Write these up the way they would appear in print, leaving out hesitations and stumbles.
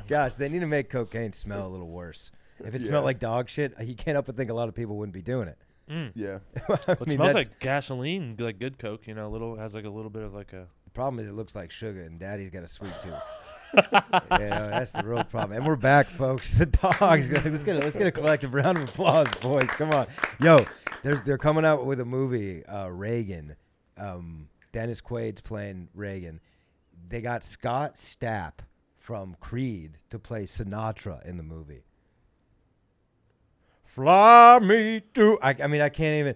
Gosh, they need to make cocaine smell a little worse. If it smelled like dog shit, you can't help but think a lot of people wouldn't be doing it. Yeah. It smells like gasoline, like good Coke, has like a little bit of like a... The problem is it looks like sugar, and Daddy's got a sweet tooth. That's the real problem. And we're back, folks. The dogs. Let's get a collective round of applause, boys. Come on. Yo, they're coming out with a movie, Reagan. Dennis Quaid's playing Reagan. They got Scott Stapp from Creed to play Sinatra in the movie. Fly me to... I mean, I can't even...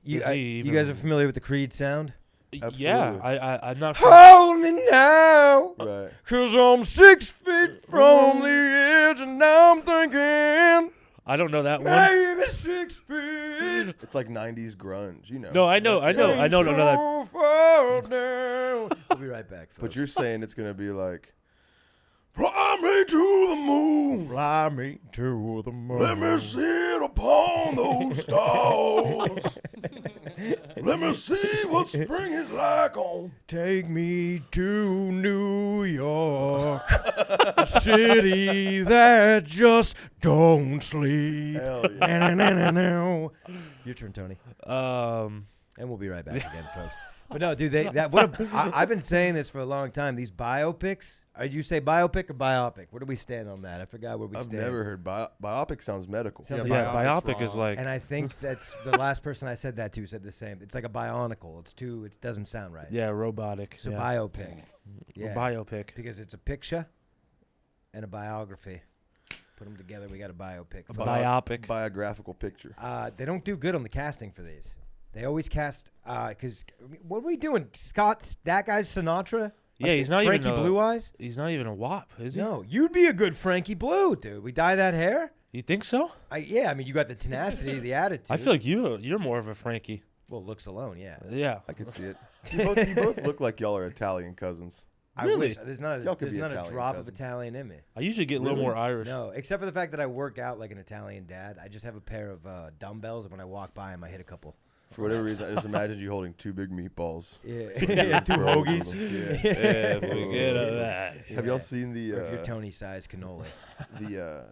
You guys are familiar with the Creed sound? Absolutely. Yeah, I'm not sure. Hold me now, Right. 'cause I'm 6 feet from the edge, and now I'm thinking, I don't know that one. maybe 6 feet. It's like 90s grunge, No, I know that. So far down. We'll be right back, folks. But you're saying it's going to be like, fly me to the moon. Fly me to the moon. Let me sit upon those stars. Let me see what spring is like on. Take me to New York, a city that just don't sleep. Hell yeah. Your turn, Tony. And we'll be right back again, folks. But no, dude, I've been saying this for a long time. These biopics. You say biopic or biopic? Where do we stand on that? I forgot where we stand. I've never heard biopic sounds medical. Sounds biopic is like... And I think that's the last person I said that to said the same. It's like a bionicle. It doesn't sound right. Yeah, robotic. So biopic. Yeah. Biopic. Because it's a picture and a biography. Put them together, we got a biopic. Biopic. Biographical picture. They don't do good on the casting for these. They always cast, because what are we doing? That guy's Sinatra? Yeah, he's not Frankie even Blue Eyes? He's not even a WAP, is he? No, you'd be a good Frankie Blue, dude. We dye that hair? You think so? Yeah, I mean, you got the tenacity, the attitude. I feel like you're more of a Frankie. Well, looks alone, yeah. Yeah. I could see it. You both look like y'all are Italian cousins. I Really? wish. There's not a drop of Italian in me. I usually get a little more Irish. No, except for the fact that I work out like an Italian dad. I just have a pair of dumbbells, and when I walk by them, I hit a couple. For whatever reason, I just imagined you holding 2 big meatballs. Yeah, 2 hoagies. Yeah. Forget of that. Have y'all seen the... Or if you're Tony-sized cannoli.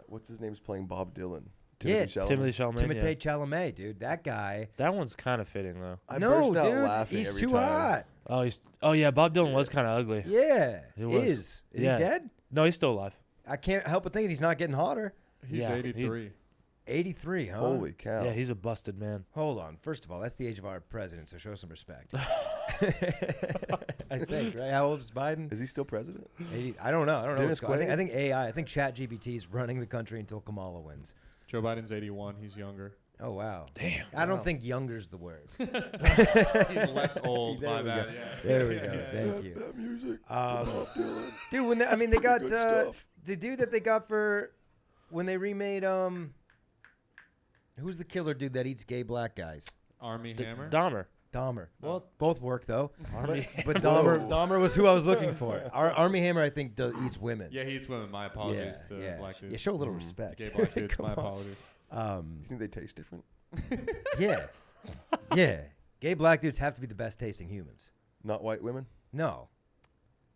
What's his name's playing Bob Dylan? Yeah, Timothy Chalamet. Timothée Chalamet, dude. That guy. That one's kind of fitting, though. I burst out dude, laughing he's every too time. hot. Oh, yeah, Bob Dylan was kind of ugly. Yeah, He was. Is Yeah. he dead? No, he's still alive. I can't help but thinking he's not getting hotter. He's 83. 83, huh? Holy cow. Yeah, he's a busted man. Hold on. First of all, that's the age of our president, so show some respect. I think, right? How old is Biden? Is he still president? 80. I don't know. Dennis Quaid? I think AI. I think ChatGPT is running the country until Kamala wins. Joe Biden's 81. He's younger. Oh, wow. Damn. I don't think younger's the word. He's less old. There My we bad. go. Yeah. There we go. Thank you. That music. Dude, they got Good stuff. the dude that they got for when they remade who's the killer dude that eats gay black guys? Army Hammer. Dahmer. Well, both work though. Army. But Dahmer was who I was looking for. Army Hammer, I think, eats women. Yeah, he eats women. My apologies to black dudes. Yeah, show a little respect. To gay black dudes. Come My on. apologies. You think they taste different? Yeah. Yeah. Gay black dudes have to be the best tasting humans. Not white women? No.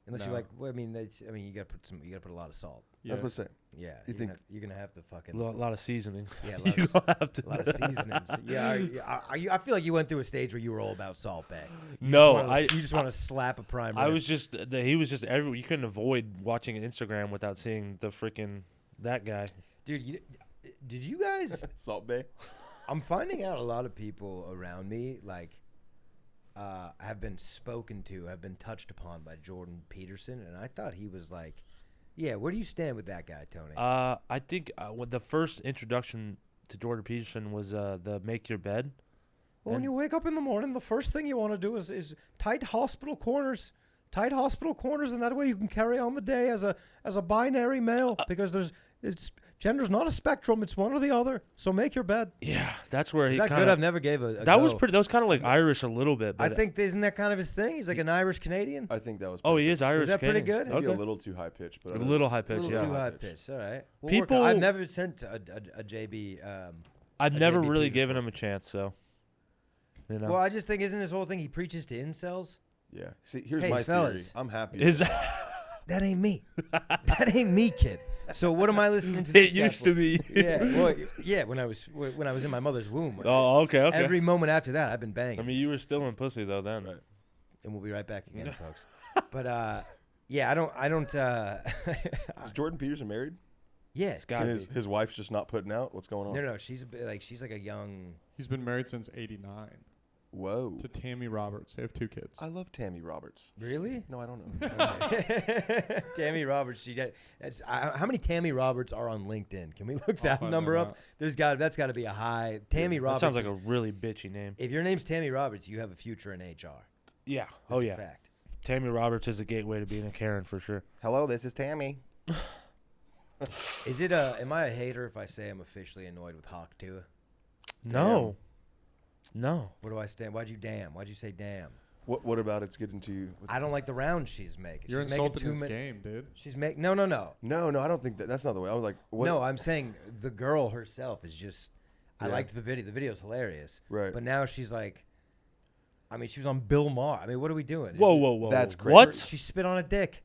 Unless No. you like, well, you gotta put a lot of salt. Yeah. That's what I'm saying. Yeah. You think- you're gonna have to fucking A lot of seasoning. yeah, You don't have to. a lot of seasonings. Yeah, I feel like you went through a stage where you were all about salt, Bay. No, You just want to slap a prime rib. I was just he was just everywhere. You couldn't avoid watching Instagram without seeing the freaking that guy. Dude, did you guys? Salt Bay? I'm finding out a lot of people around me have been spoken to, have been touched upon by Jordan Peterson, and I thought he was like, yeah. Where do you stand with that guy, Tony? I think when the first introduction to Jordan Peterson was the make your bed. Well, when you wake up in the morning, the first thing you want to do is tight hospital corners, and that way you can carry on the day as a binary male because gender's not a spectrum; it's one or the other. So make your bed. Yeah, that's where he Is that kinda, good? I've never gave a that go. was pretty. That was kind of like Irish a little bit. I But think isn't that kind of his thing? He's like an Irish Canadian. I think that was he is Irish. Was that pretty Canadian. good? Maybe Okay. a little too high pitched, but A little high pitch. A Yeah. little too high pitched. All right. People- I've never sent a JB. I've a never JB really Peterson. given him a chance. So, Well, I just think isn't his whole thing he preaches to incels? Yeah. See, here's Hey, my fellas. theory. I'm happy. Is That ain't me. That ain't me, kid. So what am I listening to? it This guy used for? to be? Yeah, well, yeah. When I was in my mother's womb. Oh, okay. Every moment after that, I've been banging. I mean, you were still in pussy though then, right? And we'll be right back again, folks. But yeah, I don't. Is Jordan Peterson married? Yeah, It's gotta And be. his wife's just not putting out? What's going on? no. She's like a young. He's been married since '89 Whoa. to Tammy Roberts. They have 2 kids. I love Tammy Roberts. Really? No, I don't know. Okay. Tammy Roberts. How many Tammy Roberts are on LinkedIn? Can we look that find number that up? out. That's got to be a high. Tammy That Roberts. sounds like a really bitchy name. If your name's Tammy Roberts, you have a future in HR. Yeah. That's Oh a yeah. fact. Tammy Roberts is a gateway to being a Karen for sure. Hello, this is Tammy. Is it am I a hater if I say I'm officially annoyed with Hawk 2? No. No. Where do I stand? Why'd you say damn? What about it's getting to? I don't like the rounds she's making. You're she's making insulting this game, dude. She's making no. No, I don't think that's not the way. I was like, what? No, I'm saying the girl herself is just. I Yeah. liked the video. The video's hilarious. Right. But now she's like. I mean, she was on Bill Maher. I mean, what are we doing? Whoa. That's whoa. crazy. What? She spit on a dick.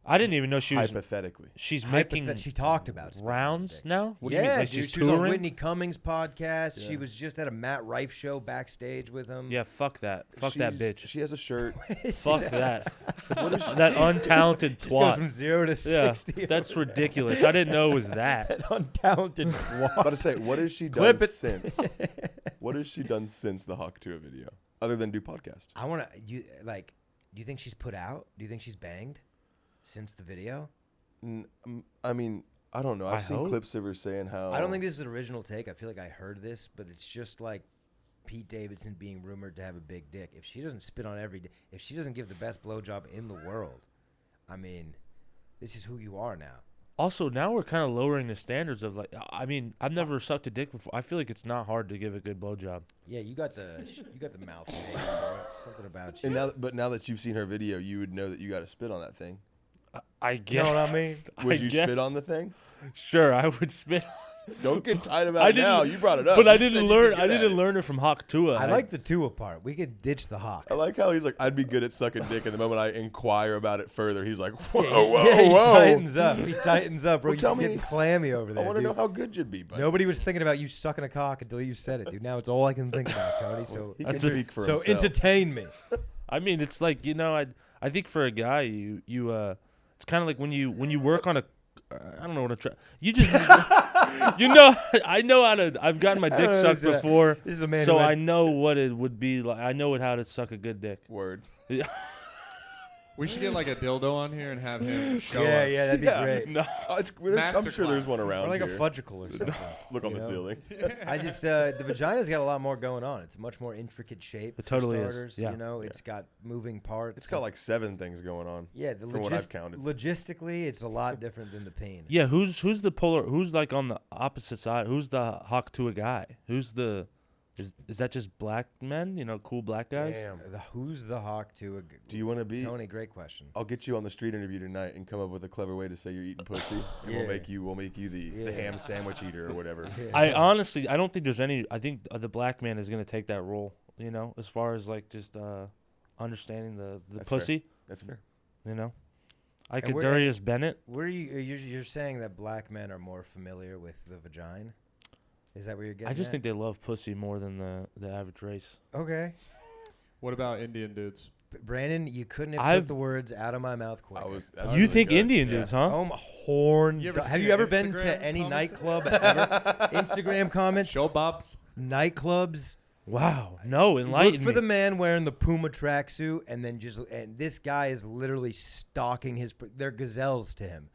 I didn't even know she was. Hypothetically. She's making She talked about spitting on rounds dicks. now. What do yeah, you mean? Like dude, she's she was on touring? Whitney Cummings' podcast. Yeah. She was just at a Matt Rife show backstage with him. Yeah, fuck that. Fuck that She's- bitch. She has a shirt. Fuck that. That untalented Just goes from twat. 0 to Yeah, 60. that's ridiculous. I didn't know it was that. That untalented twat. About to say, what has she done Clip it. since? What has she done since the Hawk 2 video, other than do podcast? I want to. Do you think she's put out? Do you think she's banged since the video? I mean, I don't know. I I've seen hope. clips of her saying how. I don't think this is an original take. I feel like I heard this, but it's just like Pete Davidson being rumored to have a big dick. If she doesn't spit on every, if she doesn't give the best blowjob in the world, I mean, this is who you are now. Also, now we're kind of lowering the standards of like. I mean, I've never sucked a dick before. I feel like it's not hard to give a good blowjob. Yeah, you got the mouth. Name, bro. Something about you. And now that you've seen her video, you would know that you got to spit on that thing. I You get. know what I mean? Would you spit on the thing? Sure, I would spit. Don't get tight I about it didn't- now. You brought it up. But I You said didn't you learn. could I get at didn't it. learn it from Hawk Tua. I like the two apart. We could ditch the hawk. I like how he's like, I'd be good at sucking dick, and the moment I inquire about it further, he's like, whoa, Yeah, whoa, yeah, he whoa. tightens up. He tightens up, bro. Well, You're tell just getting me- clammy over I there, want to dude. know how good you'd be, buddy. Nobody was thinking about you sucking a cock until you said it, dude. Now it's all I can think about, Tony. So, He can That's a- speak for so himself. entertain me. I mean, it's like I think for a guy, it's kind of like when you work on a. I don't know what I'm trying. You just. I know how to. I've gotten my dick sucked before, This is a man. so who I had- know what it would be like. I know how to suck a good dick. Word. We should get like a dildo on here and have him show us. Yeah, that'd be Yeah. great. No, I'm sure there's one Masterclass. around Or like a here. fudgicle or something. Look on you the know? ceiling. I just the vagina's got a lot more going on. It's a much more intricate shape. It for totally is, starters, yeah. You know, it's got moving parts. It's got like 7 things going on. yeah, the from what I've counted. logistically, it's a lot different than the peen. yeah. Who's the polar? Who's like on the opposite side? Who's the Hawk Tua guy? Who's the? Is that just black men? Cool black guys. Damn. Who's the hawk to a? Do you want to be? Tony, great question. I'll get you on the street interview tonight and come up with a clever way to say you're eating pussy, and Yeah. we'll make you the Yeah. ham sandwich eater or whatever. I honestly, I don't think there's any. I think the black man is gonna take that role. As far as like just understanding the That's fair. pussy. That's fair. Like And a we're- Darius Bennett. Where you're saying that black men are more familiar with the vagina? Is that where you're getting? I just at? think they love pussy more than the average race. Okay, What about Indian dudes? Brandon, you couldn't have I've- took the words out of my mouth quicker. That's You really think good. Indian Yeah. dudes, huh? Oh my horn! You ever Have see you an ever been Instagram to any comments? nightclub ever? Instagram comments, Show bobs. nightclubs. Wow. No, Look enlighten for me. the man wearing the Puma tracksuit, and then and this guy is literally stalking they're gazelles to him.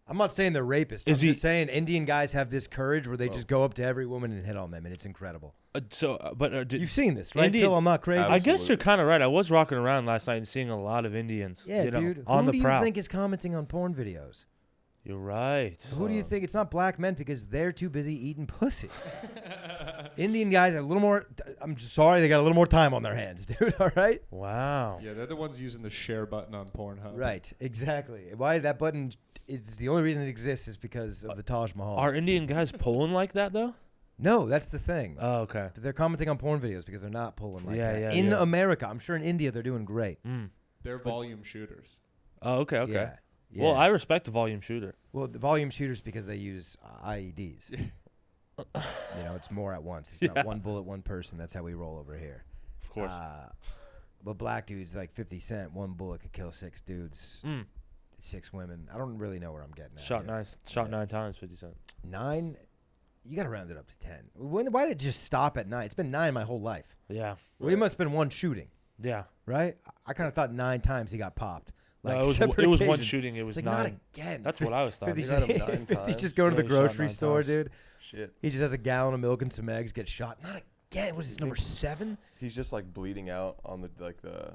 I'm not saying they're rapists. I'm just saying Indian guys have this courage where they just go up to every woman and hit on them, and it's incredible. You've seen this, right, Indian- Phil? I'm not crazy. I guess Absolutely. you're kind of right. I was rocking around last night and seeing a lot of Indians. Yeah, dude. on Who the do you prowl. think is commenting on porn videos? You're right. Who do you think? It's not black men because they're too busy eating pussy. Indian guys are a little more. I'm sorry, they got a little more time on their hands, dude. All right. Wow. Yeah, they're the ones using the share button on Pornhub. Right. Exactly. Why that button is the only reason it exists is because of the Taj Mahal. Are Indian guys pulling like that though? No, that's the thing. Oh, okay. They're commenting on porn videos because they're not pulling like that. Yeah, In America, I'm sure in India they're doing great. Mm. They're volume shooters. Oh, okay. Yeah. Well, I respect the volume shooter. Well, the volume shooters because they use IEDs. It's more at once. It's not one bullet, one person. That's how we roll over here. Of course. But black dudes like 50 Cent, one bullet could kill 6 dudes, 6 women. I don't really know where I'm getting at. Shot 9 times, 50 Cent. 9? You got to round it up to 10. Why did it just stop at 9? It's been 9 my whole life. Yeah. Well, it must have been one shooting, Yeah. right? I kind of thought 9 times he got popped. Like No, it was separate one occasions. shooting. It was It's 9. like, not again. That's what I was thought. 50 He got him 9 50 times. just go to Yeah, the he shot grocery 9 store, times. dude. Shit. He just has a gallon of milk and some eggs, gets shot. Not again. What is this, number 7? He's just like bleeding out on the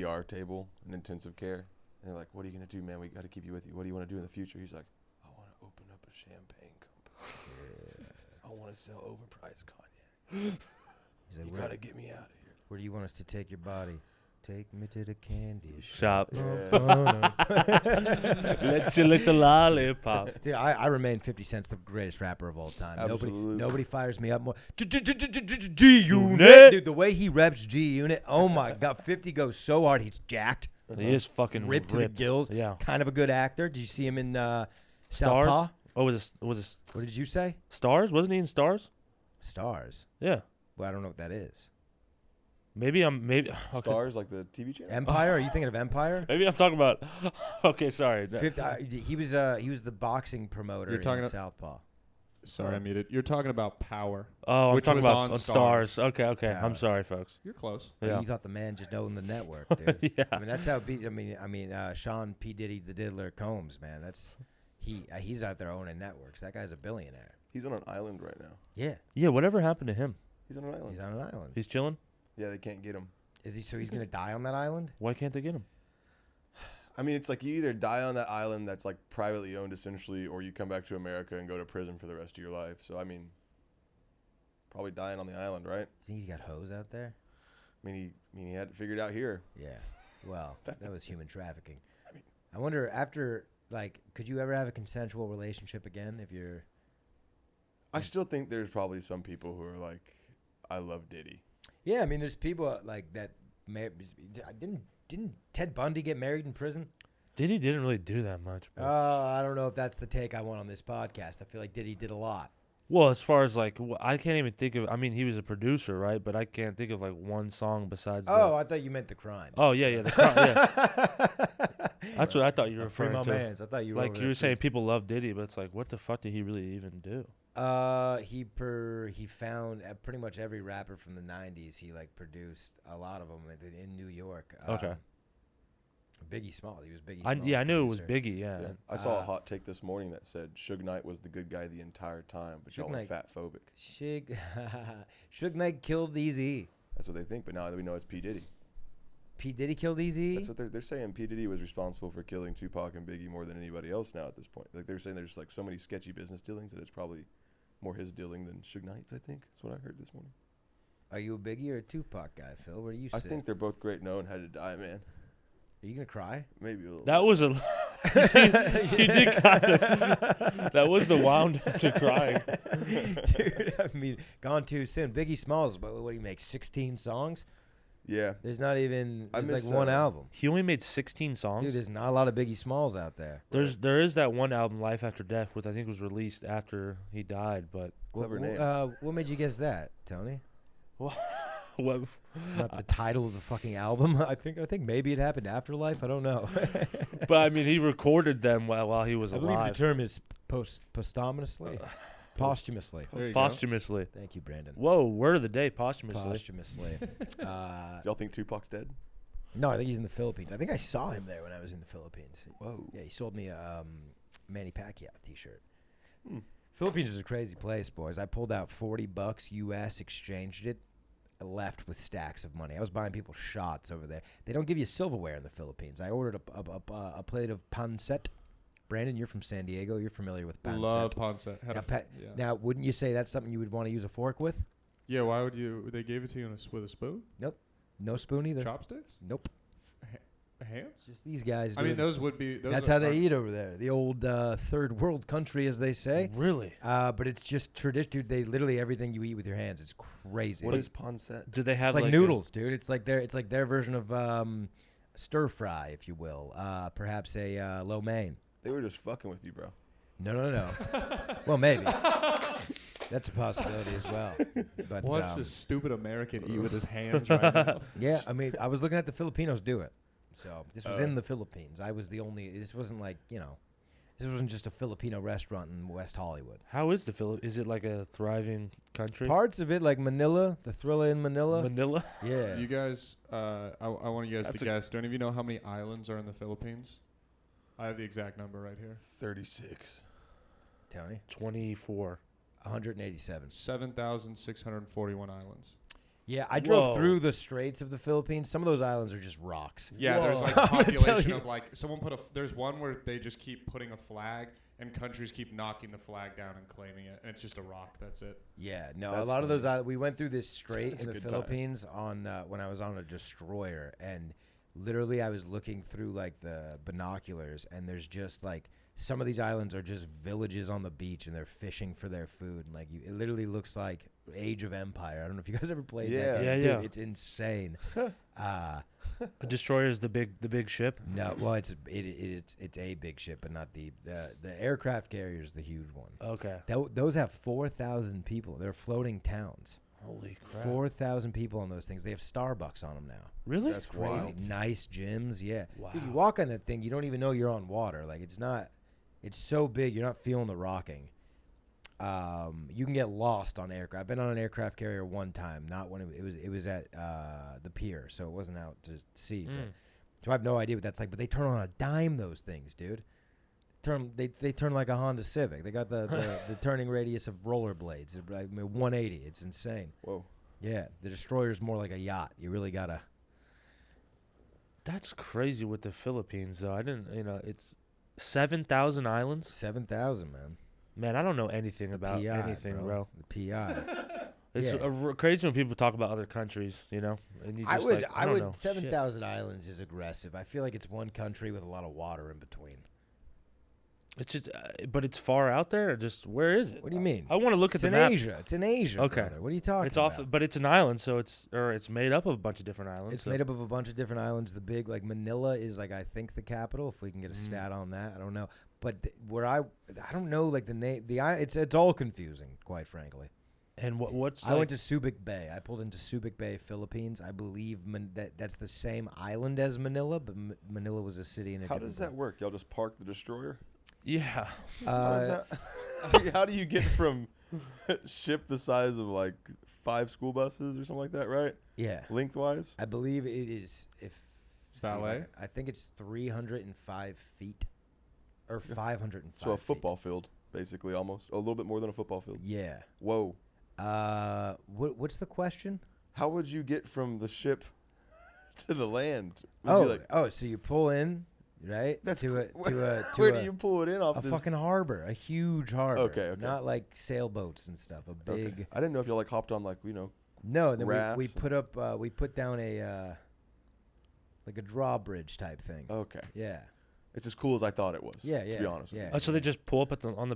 ER table in intensive care. And they're like, "What are you gonna do, man? We got to keep you with you. What do you want to do in the future?" He's like, "I want to open up a champagne company. I want to sell overpriced cognac. He's like, You where, got to get me out of here." where do you want us to take your body? Take me to the candy Shop. Yeah. Let you lick the lollipop. Dude, I remain 50 Cent's the greatest rapper of all time. Absolutely. Nobody fires me up more. G-Unit. Unit. Dude, the way he reps G-Unit, oh my God. 50 goes so hard. He's jacked. He is fucking Ripped to the gills. Yeah. Kind of a good actor. Did you see him in Stars? Southpaw? Oh, was it What did you say? Stars? Wasn't he in Stars? Stars. Yeah. Well, I don't know what that is. Maybe okay. Stars like the TV channel. Empire? Are you thinking of Empire? Maybe I'm talking about. Okay, sorry. 50, he was the boxing promoter You're talking in of- Southpaw. Sorry, I muted. You're talking about Power. Oh, I'm Which talking was about on on Stars. Stars. Okay. Yeah. I'm sorry, folks. You're close. Oh, Yeah. You thought the man just owned the network, dude. Yeah. I mean, that's how it be. I mean, Sean P. Diddy, the Diddler Combs, man. That's he's out there owning networks. That guy's a billionaire. He's on an island right now. Yeah, Yeah. Whatever happened to him? He's on an island. he's on an island. He's chilling. Yeah, they can't get him. Is he? So he's gonna die on that island? Why can't they get him? I mean, it's like you either die on that island that's like privately owned essentially, or you come back to America and go to prison for the rest of your life. So I mean, probably dying on the island, right? You think he's got hoes out there? I mean, he had it figured out here. Yeah. Well, that was human trafficking. I mean- I wonder after could you ever have a consensual relationship again if you're? I still think there's probably some people who are like, I love Diddy. Yeah, I mean, there's people like that. Didn't Ted Bundy get married in prison? Diddy didn't really do that much. But I don't know if that's the take I want on this podcast. I feel like Diddy did a lot. well, as far as I can't even think of. I mean, he was a producer, right? But I can't think of one song besides. Oh, I thought you meant the crimes. Oh yeah. That's what I thought you were Free referring my to. mans. I thought you were Like over you were there, saying, too. people love Diddy, but it's like, what the fuck did he really even do? He found pretty much every rapper from the '90s. He produced a lot of them in New York. Okay. Biggie Smalls. He was Biggie. I Smalls' knew it was producer. Biggie. Yeah. I saw a hot take this morning that said Suge Knight was the good guy the entire time, but Suge y'all were Knight. fat phobic. Suge Knight killed Eazy. That's what they think, but now we know it's P. Diddy. P Diddy killed Eazy. That's what they're saying. P. Diddy was responsible for killing Tupac and Biggie more than anybody else now at this point. Like they're saying there's so many sketchy business dealings that it's probably more his dealing than Suge Knight's, I think. That's what I heard this morning. Are you a Biggie or a Tupac guy, Phil? Where do you sit? I think they're both great. No one had to die, man. Are you gonna cry? Maybe a little. That was a. You did kind of. That was the wound up to crying. Dude, I mean, gone too soon. Biggie Smalls, but what do you make? 16 songs? Yeah. There's not even. I There's miss, one album. He only made 16 songs. Dude, there's not a lot of Biggie Smalls out there. There is that one album, Life After Death, which I think was released after he died. But Clever name. What made you guess that, Tony? what? Not the title of the fucking album. I think maybe it happened after Life. I don't know. But I mean, he recorded them while he was I believe the alive. term is posthumously. Posthumously. There you Posthumously. Thank you, Brandon. Whoa, word of the day, posthumously. Posthumously. Y'all think Tupac's dead? No, I think he's in the Philippines. I think I saw him there when I was in the Philippines. Whoa. Yeah, he sold me a Manny Pacquiao T-shirt. Hmm. Philippines is a crazy place, boys. I pulled out $40 US, exchanged it, left with stacks of money. I was buying people shots over there. They don't give you silverware in the Philippines. I ordered a plate of pancit. Brandon, you're from San Diego. You're familiar with pancit. Love pancit. Now, now, wouldn't you say that's something you would want to use a fork with? Yeah, why would you? They gave it to you with a spoon? No spoon either. Chopsticks? Nope. hands? Just these guys. I mean, dude. those would be. That's how they eat over there. The old third world country, as they say. Really? But it's just tradition, dude. They literally everything you eat with your hands. It's crazy. What is pancette? Did they have It's like a- noodles, dude. It's like their version of stir fry, if you will. Perhaps a lo mein. They were just fucking with you, bro. No. Well, maybe. That's a possibility as well. But Watch this stupid American eat with his hands right now. yeah, I mean, I was looking at the Filipinos do it. So this was in the Philippines. I was the only. This wasn't like this wasn't just a Filipino restaurant in West Hollywood. How is the Philippines? Is it like a thriving country? Parts of it, like Manila, the Thriller in Manila. Manila? Yeah. You guys, I want you guys That's to guess. Do any of you know how many islands are in the Philippines? I have the exact number right here. 36. Tony, 24. 187. 7,641 islands. Yeah, I drove Whoa. through the straits of the Philippines. Some of those islands are just rocks. Yeah, there's Whoa. like a I'm gonna tell population you. of like someone there's one where they just keep putting a flag and countries keep knocking the flag down and claiming it, and it's just a rock. That's it. Yeah, no, That's a lot of those. funny. We went through this strait That's in a the good time. Philippines on when I was on a destroyer, and literally I was looking through like the binoculars, and there's just like some of these islands are just villages on the beach, and they're fishing for their food. And, like it literally looks like Age of Empire. I don't know if you guys ever played Yeah. that game. Yeah, Dude, yeah. it's insane. A destroyer is the big ship. No, well, it's a big ship, but not the aircraft carrier is the huge one. Okay. Those have 4,000 people. They're floating towns. Holy crap. 4,000 people on those things. They have Starbucks on them now. Really? That's Crazy. wild. Nice gyms. Yeah. Wow. Dude, you walk on that thing, you don't even know you're on water. Like it's so big, you're not feeling the rocking. You can get lost on aircraft. I've been on an aircraft carrier one time, not when it was at the pier, so it wasn't out to sea. But, so I have no idea what that's like. But they turn on a dime, those things, dude. They turn like a Honda Civic. They got the turning radius of rollerblades. I mean, 180. It's insane. Whoa. Yeah, the destroyer's more like a yacht. You really gotta. That's crazy with the Philippines, though. I didn't, it's 7,000 islands. 7,000, man. Man, I don't know anything about PI, anything, bro. The PI. It's Yeah. crazy when people talk about other countries, And you just I don't know. 7,000 islands is aggressive. I feel like it's one country with a lot of water in between. It's just, but it's far out there. Or just where is it? What do you mean? I want to look It's at in the map. Asia. It's in Asia. Okay. Brother. What are you talking It's about? off, but it's an island, so it's made up of a bunch of different islands. It's so- made up of a bunch of different islands. The big, like Manila, is like I think the capital. If we can get a stat on that, I don't know. But where I don't know like the name. It's all confusing, quite frankly. And what's I went to Subic Bay. I pulled into Subic Bay, Philippines. I believe that's the same island as Manila, but Manila was a city in a How different does that place. work? Y'all just park the destroyer? Yeah. How does that? How do you get from ship the size of like 5 school buses or something like that, right? Yeah. Lengthwise? I believe it is Ballet? I think it's 305 feet or 505. So a football field, basically, almost a little bit more than a football field. Yeah. Whoa! What's the question? How would you get from the ship to the land? Would you, So you pull in, right? That's to where a do you pull it in off a this? fucking harbor, a huge harbor. Okay. Not like sailboats and stuff. A big. Okay. I didn't know if y'all like hopped on like No, and then we rafts put down a like a drawbridge type thing. Okay. Yeah. It's as cool as I thought it was. Yeah, To be honest. With yeah. you. Oh, so they just pull up on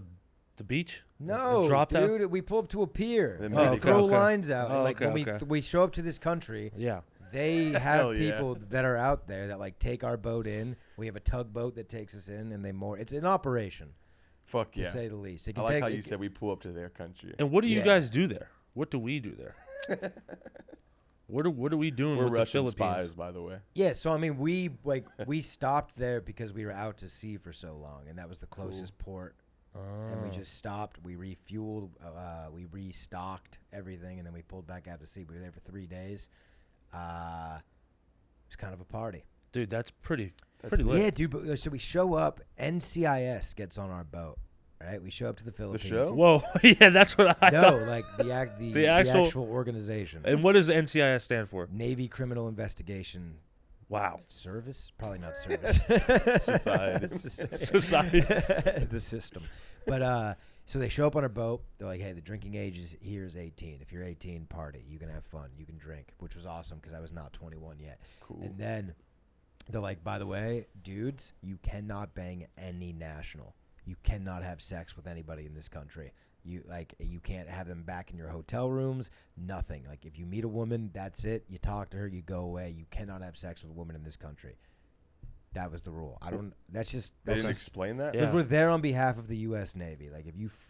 the beach? No, And drop down? dude, we pull up to a pier. Then and maybe we throw okay. lines out. Oh, and like okay, when okay. we show up to this country, Yeah. they have Hell yeah. people that are out there that like take our boat in. We have a tugboat that takes us in, and it's an operation Fuck to yeah. say the least. It I can like take- how it you ca- said we pull up to their country. And what do you Yeah. guys do there? What do we do there? What are we doing We're with Russian the Philippines? spies, by the way. Yeah, so I mean, we stopped there because we were out to sea for so long, and that was the closest port. And we just stopped. We refueled. We restocked everything, and then we pulled back out to sea. We were there for 3 days. It was kind of a party. Dude, that's pretty That's lit. Yeah, dude. But, so we show up. NCIS gets on our boat. Right, we show up to the Philippines. show? Whoa, yeah, that's what I No, thought. like the The actual- actual organization. And what does NCIS stand for? Navy Criminal Investigation Wow. Service? Probably not service. Society. Society. The system. But so they show up on our boat. They're like, hey, the drinking age here is 18. If you're 18, party. You can have fun. You can drink, which was awesome because I was not 21 yet. Cool. And then They're like, by the way, dudes, you cannot bang any national. You cannot have sex with anybody in this country. You can't have them back in your hotel rooms. Nothing. Like, if you meet a woman, that's it. You talk to her, you go away. You cannot have sex with a woman in this country. That was the rule. That's just. They didn't explain that. Because we're there on behalf of the U.S. Navy. Like,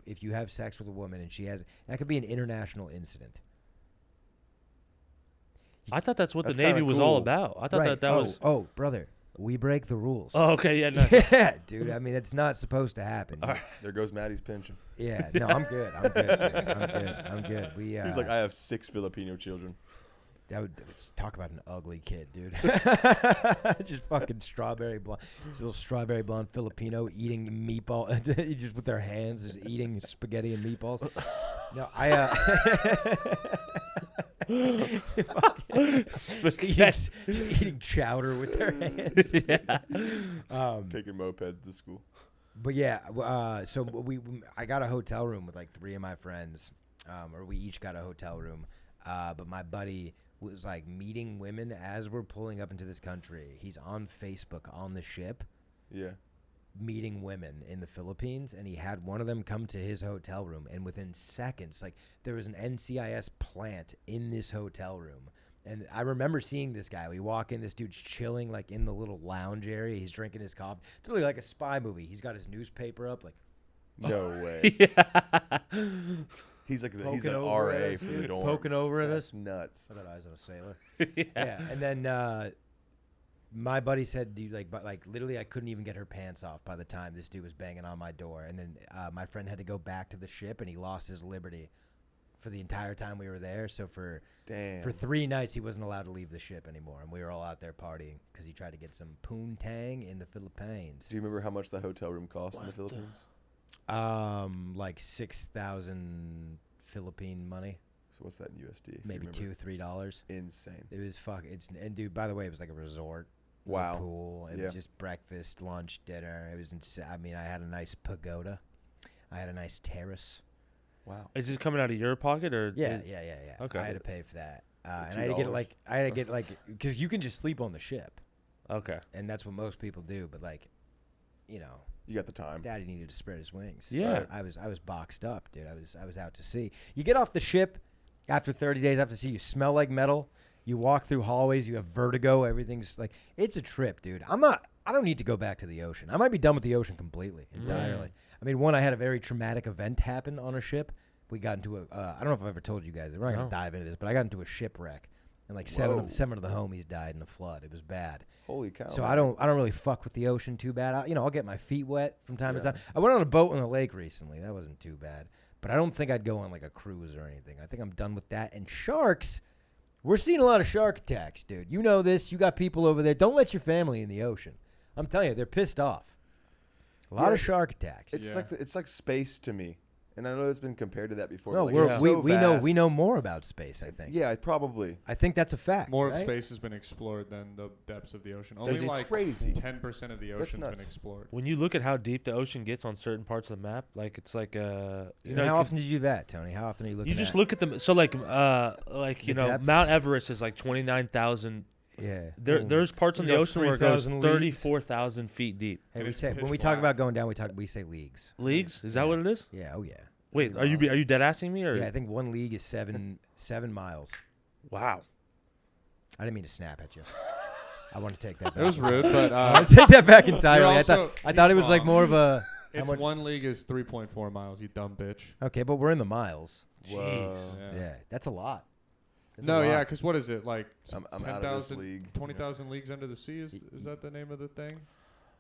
if you have sex with a woman and she has, that could be an international incident. I thought that's what That's the Navy kinda was all cool. about. I thought Right. that was. Oh, brother, we break the rules. Oh, okay, yeah, no. Yeah, dude. I mean, it's not supposed to happen. All right. There goes Matty's pension. Yeah, no, I'm good. I'm good. Dude. I'm good. We. He's like, I have 6 Filipino children. Let's talk about an ugly kid, dude. Just fucking strawberry blonde. This little strawberry blonde Filipino eating meatball, just with their hands, just eating spaghetti and meatballs. No, eating chowder with their hands. Yeah. Taking mopeds to school. But yeah, so I got a hotel room with like 3 of my friends, or we each got a hotel room. But my buddy was like meeting women as we're pulling up into this country. He's on Facebook on the ship, Yeah. meeting women in the Philippines, and he had one of them come to his hotel room, and within seconds, like, there was an NCIS plant in this hotel room. And I remember seeing this guy. We walk in, this dude's chilling like in the little lounge area. He's drinking his coffee. It's literally like a spy movie. He's got his newspaper up, like, No way. Yeah. He's like he's Poking an over RA at us, for the dude. dorm. Poking over at That's us. nuts. I got eyes on a sailor. Yeah. And then my buddy said, dude, like literally I couldn't even get her pants off by the time this dude was banging on my door. And then my friend had to go back to the ship, and he lost his liberty for the entire time we were there. So for 3 nights, he wasn't allowed to leave the ship anymore. And we were all out there partying because he tried to get some poontang in the Philippines. Do you remember how much the hotel room cost in the Philippines? Like 6,000 Philippine money. So what's that in USD? if you Maybe remember? $2-3. Insane. It was and dude, by the way, it was like a resort. It was Wow. a pool. It Yeah. was just breakfast, lunch, dinner. It was insane. I mean, I had a nice pagoda. I had a nice terrace. Wow. Is this coming out of your pocket or? Yeah. Okay. I had to pay for that. For And I had to get like, because you can just sleep on the ship, Okay. and that's what most people do. But like, you know, You got the time. Daddy needed to spread his wings. Yeah. I was boxed up, dude. I was out to sea. You get off the ship after 30 days after sea. You smell like metal. You walk through hallways. You have vertigo. Everything's like, it's a trip, dude. I don't need to go back to the ocean. I might be done with the ocean completely, entirely. I mean, I had a very traumatic event happen on a ship. We got into I don't know if I've ever told you guys. We're not going to dive into this, but I got into a shipwreck. And like seven of the homies died in a flood. It was bad. Holy cow. So man. I don't really fuck with the ocean too bad. I'll get my feet wet from time to time. I went on a boat in the lake recently. That wasn't too bad. But I don't think I'd go on like a cruise or anything. I think I'm done with that. And sharks, we're seeing a lot of shark attacks, dude. You know this. You got people over there. Don't let your family in the ocean. I'm telling you, they're pissed off. A lot of shark attacks. It's like space to me. And I know it's been compared to that before. No, but like, it's so we vast. know more about space, I think. Yeah, probably. I think that's a fact. More right? of space has been explored than the depths of the ocean. Only That's like crazy. 10% of the That's ocean's been nuts. explored. When you look at how deep the ocean gets on certain parts of the map, like it's like You know, how 'cause often did you do that, Tony? How often are you looking you just at? look at them. So like The depths? Mount Everest is like 29,000. Yeah. There's parts in You the got ocean where it goes 3,000 leagues. 34,000 feet deep. Hey, And we it's say pitch when we talk black. about going down, we say leagues. Leagues? Is that Yeah. what it is? Yeah. Oh yeah. Wait, are you dead assing me or? Yeah, I think one league is 7 miles. Wow. I didn't mean to snap at you. I want to take that back. It was rude, but I want to take that back entirely. also- I thought it he's was like wrong. more of a. it's much- one league is 3.4 miles. You dumb bitch. Okay, but we're in the miles. Whoa. Yeah, that's a lot. That's a No, lot. yeah, because what is it like? I'm out of this 10,000, league. 20,000 leagues under the sea. Is that the name of the thing?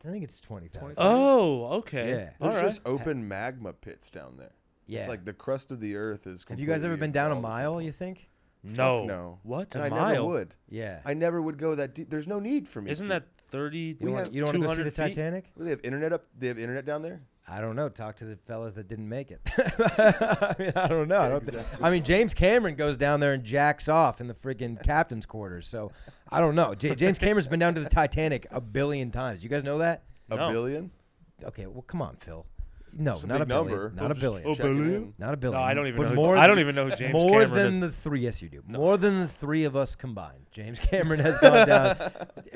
I think it's 20,000. Oh, okay. Yeah. All There's right. just open magma pits down there. Yeah. It's like the crust of the earth is. Have you guys ever been down a completely mile? involved. You think? No. no. What? And A I mile? never would. Yeah. I never would go that deep. There's no need for me. Isn't that 30? You we don't have want to go see 200 the feet? Titanic? They have internet up. They have internet down there. I don't know. Talk to the fellas that didn't make it. I mean, I don't know. I mean, James Cameron goes down there and jacks off in the freaking captain's quarters. So I don't know. James Cameron's been down to the Titanic 1 billion times. You guys know that? No. A billion? Okay, well, come on, Phil. No, It's a not a big billion. number. Not a We'll just billion. check it in. Not a billion. No, I don't even but know. more I don't than- even know who James More Cameron than is. the three. Yes, you do. More than the three of us combined. James Cameron has gone down.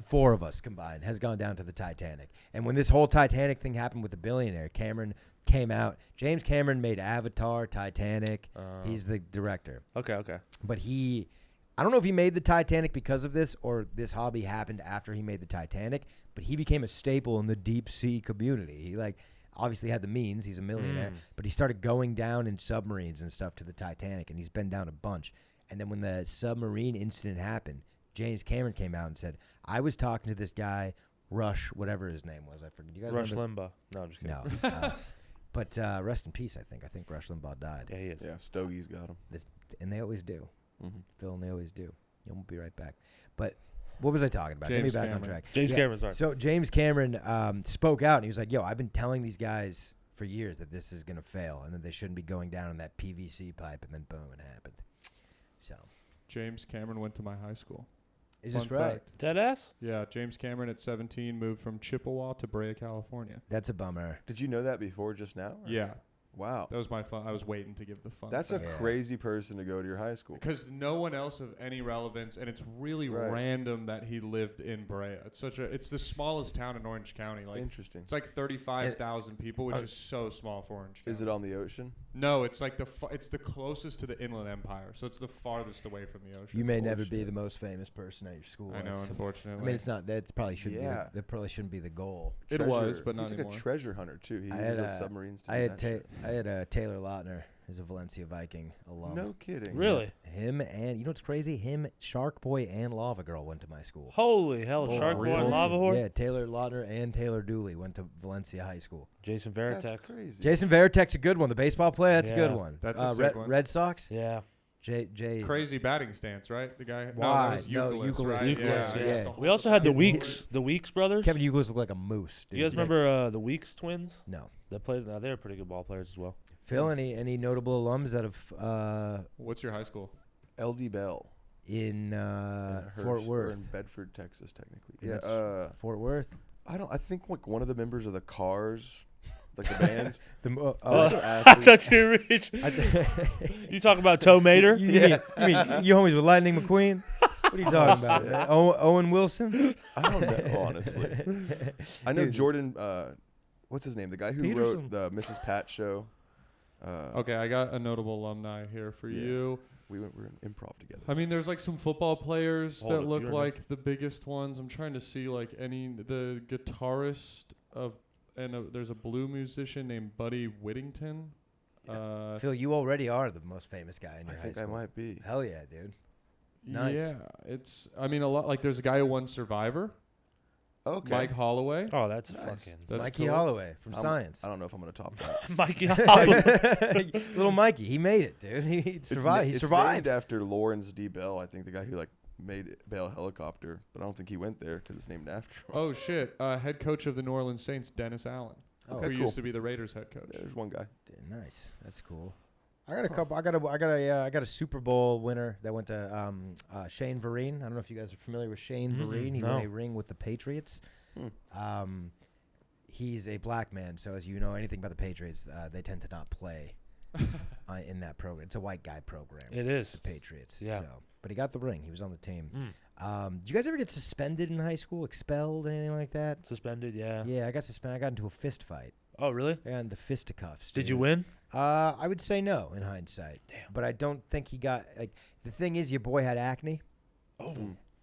4 of us combined has gone down to the Titanic. And when this whole Titanic thing happened with the billionaire, Cameron came out. James Cameron made Avatar, Titanic. He's the director. Okay. But I don't know if he made the Titanic because of this or this hobby happened after he made the Titanic, but he became a staple in the deep sea community. He obviously had the means. He's a millionaire, but he started going down in submarines and stuff to the Titanic, and he's been down a bunch. And then when the submarine incident happened, James Cameron came out and said, I was talking to this guy, Rush, whatever his name was. I forget. You guys Rush remember? Limbaugh. No, I'm just kidding. No. But rest in peace, I think. I think Rush Limbaugh died. Yeah, he is. Yeah, Stogie's got him. And they always do. Mm-hmm. Phil, and they always do. And we'll be right back. But what was I talking about? Get me James back on Cameron. track. James Cameron, sorry. So James Cameron spoke out, and he was like, yo, I've been telling these guys for years that this is going to fail and that they shouldn't be going down in that PVC pipe, and then boom, it happened. So. James Cameron went to my high school. Is Fun this right? fact. Deadass? Yeah, James Cameron at 17 moved from Chippewa to Brea, California. That's a bummer. Did you know that before just now? or- Yeah, Wow. that was my fun. I was waiting to give the fun. That's a Yeah. crazy person to go to your high school. because no one else of any relevance, and it's really Right. random that he lived in Brea. It's the smallest town in Orange County. Like Interesting. it's like 35,000 people, which is so small for Orange County. Is it on the ocean? No, it's like it's the closest to the Inland Empire, so it's the farthest away from the ocean. You may never Bullshit. be the most famous person at your school. I know, That's- unfortunately. I mean, it's not. That probably shouldn't Yeah. be. That probably shouldn't be the goal. It was, but not he's anymore. like a treasure hunter too. He I uses had those a- submarines to I do had that shit. I had Taylor Lautner, who's a Valencia Viking alum. No kidding. Really? Him and you know what's crazy? Him, Shark Boy, and Lava Girl went to my school. Holy hell, Oh, Shark Boy really? and Lava Whore? Yeah, Taylor Lautner and Taylor Dooley went to Valencia High School. Jason That's Veritek. crazy. Jason Veritek's a good one. The baseball player, that's a Yeah. good one. That's a sick one. Red Sox. Yeah. Jay. Crazy batting stance, right? The guy. No, Why? that was No, Euclid, Euclid, right? Euclid, Yeah, yeah. I used to We hold also had the that. Weeks brothers. Kevin Euclid looked like a moose. Do you guys dude. remember the Weeks twins? No. That played. They were pretty good ball players as well. Phil, any notable alums that have What's your high school? LD Bell. in in Fort Hersh- or Worth? in Bedford, Texas, technically. Yeah, Yeah. that's- Fort Worth. I think like one of the members of the Cars, like the band. The, Also I athletes. thought you were rich. You talking about Toe Mater? You mean you homies with Lightning McQueen? What are you talking about? man? Owen Wilson? I don't know, honestly. I know Dude. Jordan. What's his name? The guy who Peterson. wrote the Mrs. Pat show. Okay, I got a notable alumni here for Yeah. you. We were in improv together. I mean, there's like some football players Hold that it, look you're like the biggest ones. I'm trying to see like the guitarist of, there's a blue musician named Buddy Whittington. Phil, you already are the most famous guy in I your high think I school. might be. Hell yeah, dude. Nice. Yeah, I mean, a lot. Like, there's a guy who won Survivor, Okay. Mike Holloway. Oh, that's Nice. fucking That's Mikey cool. Holloway from I'm- Science. I don't know if I'm gonna top that. Mikey Holloway. Little Mikey, he made it, dude. He survived. He It's survived. named after Lawrence D. Bell. I think the guy who like made Bell Helicopter, but I don't think he went there because it's named after him. Oh shit! Head coach of the New Orleans Saints, Dennis Allen, Oh, who Okay, cool. used to be the Raiders head coach. There's one guy. Dude, nice. That's cool. I got a couple. I got a Super Bowl winner that went to Shane Vereen. I don't know if you guys are familiar with Shane Vereen. He no. won a ring with the Patriots. He's a black man, so as you know anything about the Patriots, they tend to not play in that program. It's a white guy program. It is. The Patriots. Yeah. So, but he got the ring. He was on the team. Mm. Did you guys ever get suspended in high school? Expelled? Anything like that? Suspended, yeah. Yeah, I got suspended. I got into a fist fight. Oh, really? I got into fisticuffs. Did you dude. win? I would say no in hindsight. Damn. But I don't think he got like the thing is your boy had acne, Oh.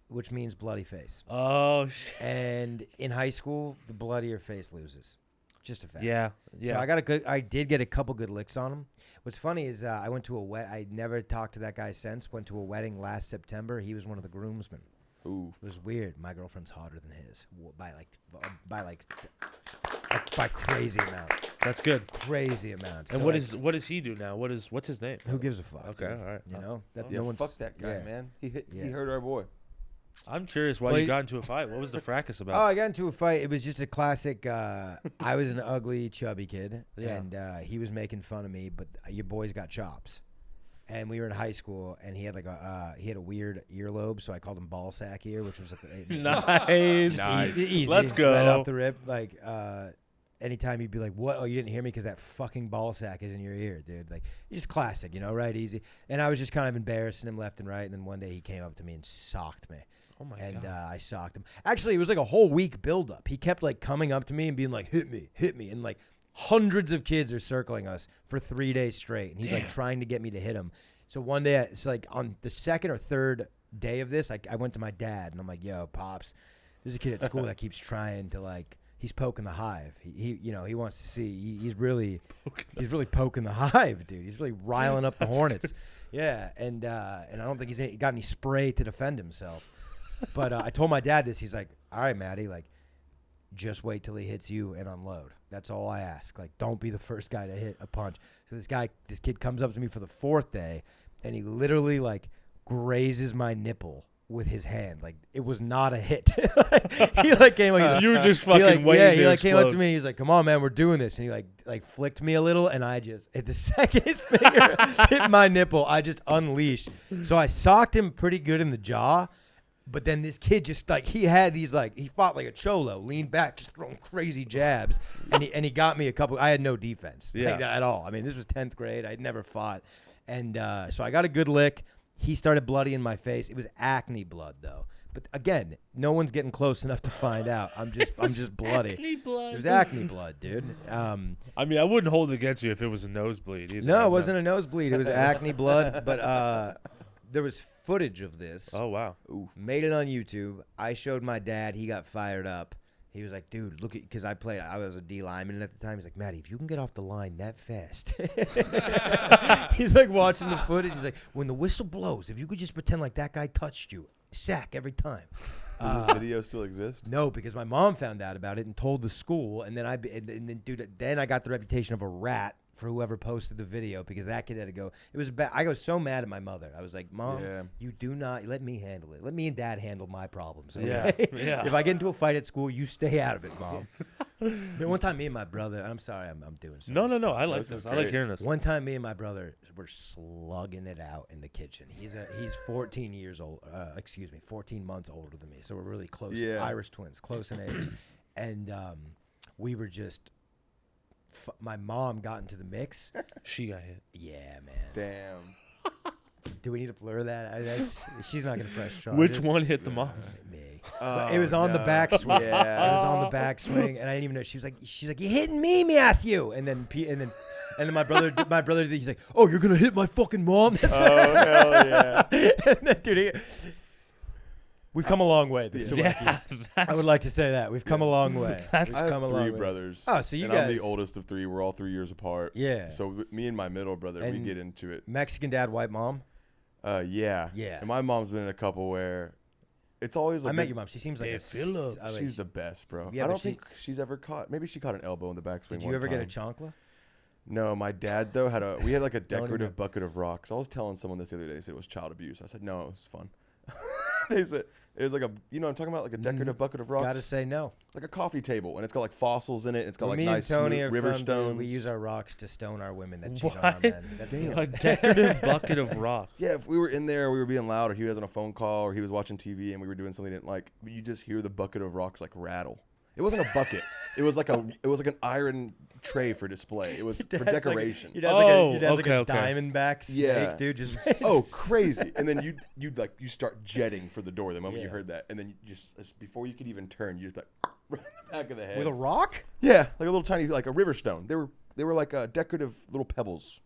which means bloody face. Oh, shit. And in high school, the bloodier face loses. Just a fact. Yeah. So Yeah. I did get a couple good licks on him. What's funny is I went to I never talked to that guy since. Went to a wedding last September. He was one of the groomsmen. Ooh. It was weird. My girlfriend's hotter than his by crazy amounts. That's good. Crazy amounts. And So, what does he do now? What's his name? who gives a fuck? Okay, dude? all right. You know that Yeah, no one's fuck that guy, yeah. man. He Yeah. hurt our boy. I'm curious why Well, you you- got into a fight. What was the fracas Oh, about? I got into a fight. It was just a classic. I was an ugly, chubby kid, Yeah. and he was making fun of me. But your boy's got chops, and we were in high school, and he had like a weird earlobe, so I called him ball sack ear, which was like Nice. just easy, Let's go. right off the rip. anytime he'd be like, "What? Oh, you didn't hear me because that fucking ball sack is in your ear, dude." Like, it's just classic, right? Easy. And I was just kind of embarrassing him left and right. And then one day he came up to me and socked me. Oh my And god. I socked him. Actually, it was like a whole week buildup. He kept like coming up to me and being like, hit me. And like hundreds of kids are circling us for 3 days straight. And he's like trying to get me to hit him. So one day, it's like on the second or third day of this, I went to my dad and I'm like, yo, Pops, there's a kid at school that keeps trying to like, he's poking the hive. He wants to see, he's really poking the hive, dude. He's really riling up the hornets. Yeah. And I don't think he's got any spray to defend himself. But I told my dad this. He's like, all right, Matty, like, just wait till he hits you and unload. That's all I ask. Like, don't be the first guy to hit a punch. So this kid comes up to me for the 4th day, and he literally, like, grazes my nipple with his hand. Like, it was not a hit. He, like, came like, You were just fucking waiting. Yeah, he, to like, came up to explode. me. He's like, come on, man, we're doing this. And he, like flicked me a little, and I just, at the second his finger hit my nipple, I just unleashed. So I socked him pretty good in the jaw. But then this kid just like he fought like a cholo, leaned back, just throwing crazy jabs, and he got me a couple. I had no defense like, at all. I mean, this was 10th grade. I'd never fought, and so I got a good lick. He started bloody in my face. It was acne blood though. But again, no one's getting close enough to find out. I'm just bloody. Acne blood. It was acne blood, dude. I mean, I wouldn't hold it against you if it was a nosebleed either. No, it wasn't a nosebleed. It was acne blood. But there was footage of this. Oh wow. Ooh. Made it on YouTube. I showed my dad. He got fired up. He was like, dude, look at, because I was a D lineman at the time. He's like, Matty, if you can get off the line that fast. He's like watching the footage. He's like, when the whistle blows, if you could just pretend like that guy touched you, sack every time. Does this video still exist? No, because my mom found out about it and told the school. And then then I got the reputation of a rat for whoever posted the video, because that kid had to go. It was bad. I was so mad at my mother. I was like, Mom, you do not let me handle it. Let me and Dad handle my problems. Okay? Yeah. If I get into a fight at school, you stay out of it, Mom. But one time, me and my brother. I'm sorry, I'm doing so. No. much. I like This is this. I like great. hearing this. One time, me and my brother were slugging it out in the kitchen. He's 14 years old. 14 months older than me. So we're really close. Yeah. Irish twins, close in age, and we were just. My mom got into the mix. She got hit. Yeah, man. Damn. Do we need to blur that? She's not gonna press charges. Which one hit the mom? Me. Oh, It was on the backswing. Yeah. It was on the backswing, and I didn't even know. She's like, "You're hitting me, Matthew." And then my brother, he's like, "Oh, you're gonna hit my fucking mom." Oh, hell yeah. And then, dude, we've come a long way. Yeah, I would like to say that we've come a long way. That's- We've I have come a long 3 way. brothers. Oh, so you and guys. I'm the oldest of 3. We're all 3 years apart. Yeah. So me and my middle brother, we And get into it. Mexican dad, white mom. Yeah. Yeah. And my mom's been in a couple where it's always like I met your mom. She seems like Hey, a Phil. she's the best, bro. Yeah, I but don't think she's ever caught. Maybe she caught an elbow in the backswing. Did you one ever get a time. chancla? No, my dad though we had like a Don't decorative even- bucket of rocks. I was telling someone this the other day. They said it was child abuse. I said no, it was fun. They said it was like a, what I'm talking about, like a decorative bucket of rocks. Gotta say no. Like a coffee table, and it's got like fossils in it. It's got like Me nice and Tony smooth are river from, dude, stones. we use our rocks to stone our women that cheat on What? our men. That's the A decorative bucket of rocks. Yeah, if we were in there, we were being loud, or he was on a phone call, or he was watching TV, and we were doing something he didn't like. You just hear the bucket of rocks like rattle. It wasn't a bucket. It was like an iron tray for display. It was for decoration. Your dad's like a, Oh, your dad's okay, like a okay. diamondback snake, Yeah. dude. Just Oh, crazy! And then you start jetting for the door the moment you Yeah. heard that, and then you just before you could even turn, you just like right in the back of the head. with a rock, Yeah, like a little tiny, like a river stone. They were like decorative little pebbles.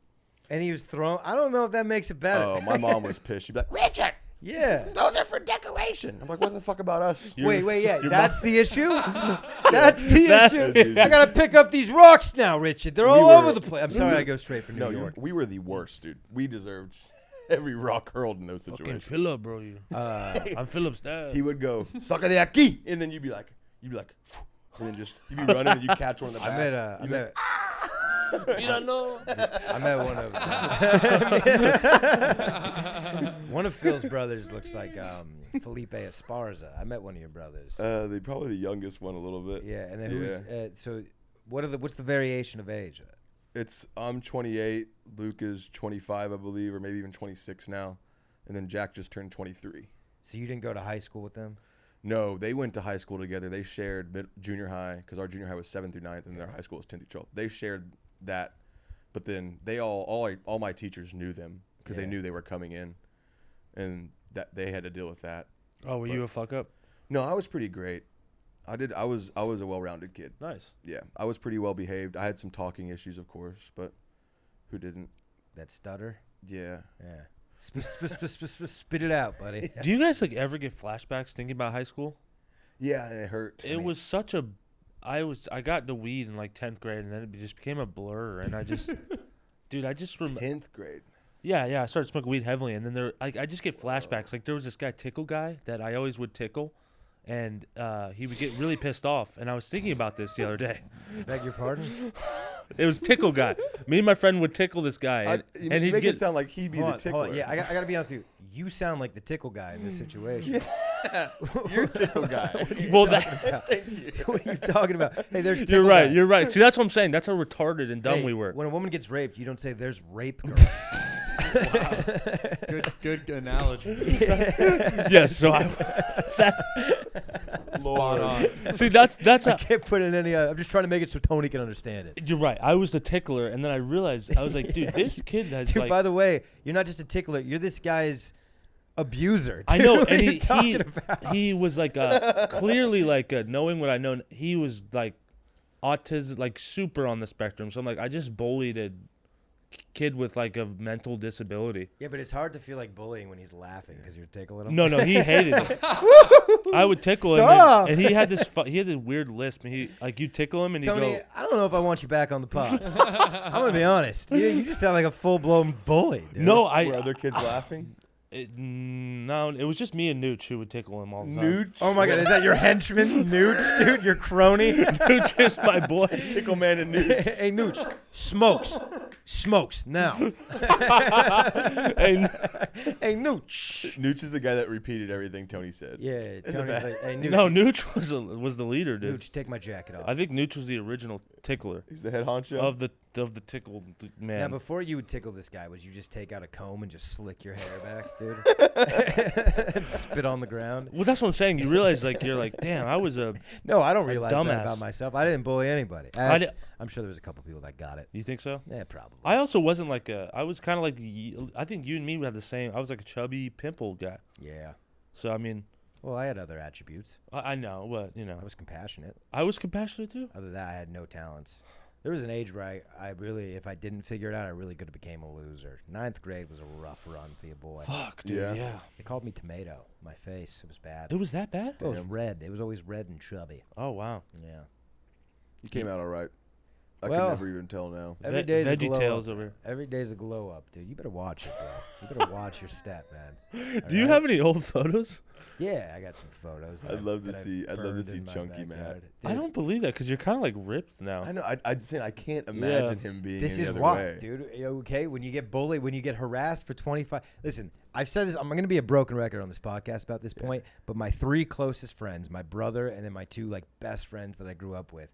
and he was thrown. I don't know if that makes it better. Oh, my mom was pissed. She'd be like, Richard, Yeah. those are for decoration. I'm like, what the fuck about us? Wait, yeah. your That's the issue. That's the issue. Dude. I gotta pick up these rocks now, Richard. They're all were- over the place. I'm sorry, I go straight for New No, York. we were the worst, dude. We deserved every rock hurled in those Fucking situations. Philip, bro. You. I'm Philip's dad. He would go, "Saca de aquí," and then you'd be like, and then just you'd be running and you catch one in the back. You don't know. I met one of Phil's brothers looks like Felipe Esparza. I met one of your brothers. Probably the youngest one a little bit. Yeah, and then who's so? What's the variation of age? I'm 28. Luke is 25, I believe, or maybe even 26 now, and then Jack just turned 23. So you didn't go to high school with them? No, they went to high school together. They shared junior high because our junior high was 7th through 9th, and their high school was 10th through 12th. They shared that, but then they all my teachers knew them because they knew they were coming in, and that they had to deal with that. Oh, were you a fuck up? No, I was pretty great. I was a well-rounded kid. Nice. Yeah, I was pretty well behaved. I had some talking issues, of course, but who didn't? That stutter. Yeah. Yeah. Spit it out, buddy. Do you guys like ever get flashbacks thinking about high school? Yeah, it hurt. It was such a. I got into weed in like 10th grade, and then it just became a blur, and I just, dude, I just remember. 10th grade. Yeah, I started smoking weed heavily, and then I just get flashbacks. Like there was this guy Tickle guy that I always would tickle, and he would get really pissed off. And I was thinking about this the other day. Beg your pardon? It was Tickle guy. Me and my friend would tickle this guy, and You he'd make get it sound like he'd be the Hold tickler. on. Yeah, I got to be honest with you. You sound like the tickle guy in this situation. You're a tickle guy. well. That What are you talking about? Hey, there's tickle you're right. guy. You're right. See, that's what I'm saying. That's how retarded and dumb Hey, we were. When a woman gets raped, you don't say there's rape girl. Good analogy. Yes. So Spot on. see that's I how. can't put in any. I'm just trying to make it so Tony can understand it. You're right. I was the tickler, and then I realized I was like, dude, this kid has Dude, like. by the way, you're not just a tickler. You're this guy's abuser. Dude. I know, What and are you talking about? he was like clearly like knowing what I know. He was like autism, like super on the spectrum. So I'm like, I just bullied a kid with like a mental disability. Yeah, but it's hard to feel like bullying when he's laughing because you're tickling him. No, he hated it. I would tickle Stop. him, and he had this weird lisp. And he like you tickle him, and he Tony, go. I don't know if I want you back on the pod. I'm gonna be honest. You just sound like a full blown bully. Dude. No, Were other kids laughing? No, it was just me and Nooch who would tickle him all the time. Nooch? Oh my God, is that your henchman, Nooch, dude? Your crony? Nooch is my boy. Tickle man and Nooch. Hey, Nooch, smokes now. And Hey, Nooch. Nooch is the guy that repeated everything Tony said. Yeah, Tony's like, hey, Nooch. no, Nooch was the leader, dude. Nooch, take my jacket off. I think Nooch was the original tickler He's the head honcho. of the tickle man. Now, before you would tickle this guy, would you just take out a comb and just slick your hair back, dude? And spit on the ground? Well, that's what I'm saying. You realize, like, you're like, damn, I was a. No, I don't realize that dumbass. about myself. I didn't bully anybody. I'm sure there was a couple people that got it. You think so? Yeah, probably. I also wasn't like a. I was kind of like. I think you and me had the same. I was like a chubby pimple guy. Yeah. So I mean, Well, I had other attributes. I know, but you know, I was compassionate. I was compassionate too. Other than that, I had no talents. There was an age where I really, if I didn't figure it out, I really could have became a loser. 9th grade was a rough run for you, boy. Fuck, dude. Yeah. Yeah. They called me tomato. My face, it was bad. It was that bad? It was red. It was always red and chubby. Oh wow. Yeah. You came out all right. I Well, can never even tell now. Every day's a Veggie glow Tales up. over here. Every day's a glow up, dude. You better watch it, bro. You better watch your step, man. Do you Alright? have any old photos? Yeah, I got some photos. I'd love to see- I'd love to burned see in my chunky Matt. backyard. I Dude, don't believe that because you're kind of like ripped now. I know. I'm saying I can't imagine him being This any is other why, way. dude. Okay, when you get bullied, when you get harassed for 25. Listen, I've said this. I'm going to be a broken record on this podcast about this point. But my 3 closest friends, my brother, and then my 2 like best friends that I grew up with.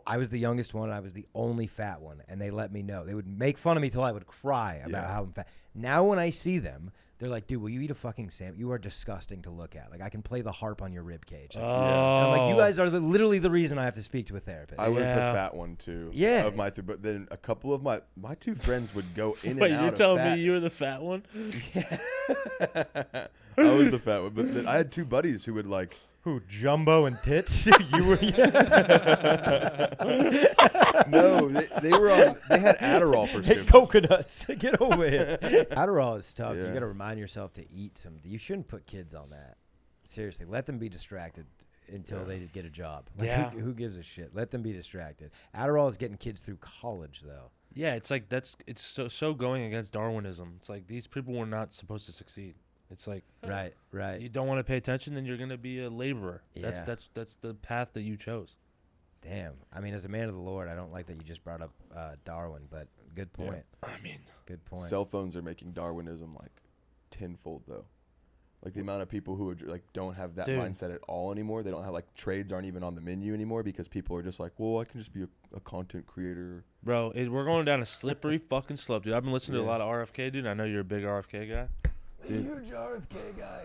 I was the youngest one. I was the only fat one, and they let me know. They would make fun of me till I would cry about how I'm fat. Now when I see them, they're like, "Dude, will you eat a fucking sandwich? You are disgusting to look at. Like I can play the harp on your rib cage." Like, Oh. and I'm like, "You guys are literally the reason I have to speak to a therapist." I was the Yeah. fat one too. Yeah. Of my 3, but then a couple of my 2 friends would go in Wait, and out you're of telling me you were the fatness. fat one? I was the fat one, but then I had 2 buddies who would like. Who, Jumbo and Tits? You were. No, they were on. They had Adderall Hey, prescriptions. coconuts. Get over here. Adderall is tough. You Yeah. got to remind yourself to eat some. You shouldn't put kids on that. Seriously, let them be distracted until they get a job. Like, Yeah. Who gives a shit? Let them be distracted. Adderall is getting kids through college, though. Yeah, it's like it's so going against Darwinism. It's like these people were not supposed to succeed. It's like Right. you don't want to pay attention, then you're gonna be a laborer. Yeah. That's the path that you chose. Damn. I mean, as a man of the Lord, I don't like that you just brought up Darwin, but good Yeah. point. I mean, Good point. Cell phones are making Darwinism like tenfold though. Like the amount of people who like don't have that Dude. mindset at all anymore. They don't have like trades aren't even on the menu anymore because people are just like, well, I can just be a content creator. bro, we're going down a slippery fucking slope, dude. I've been listening to a Yeah. lot of RFK, dude. I know you're a big RFK guy. Huge RFK guy.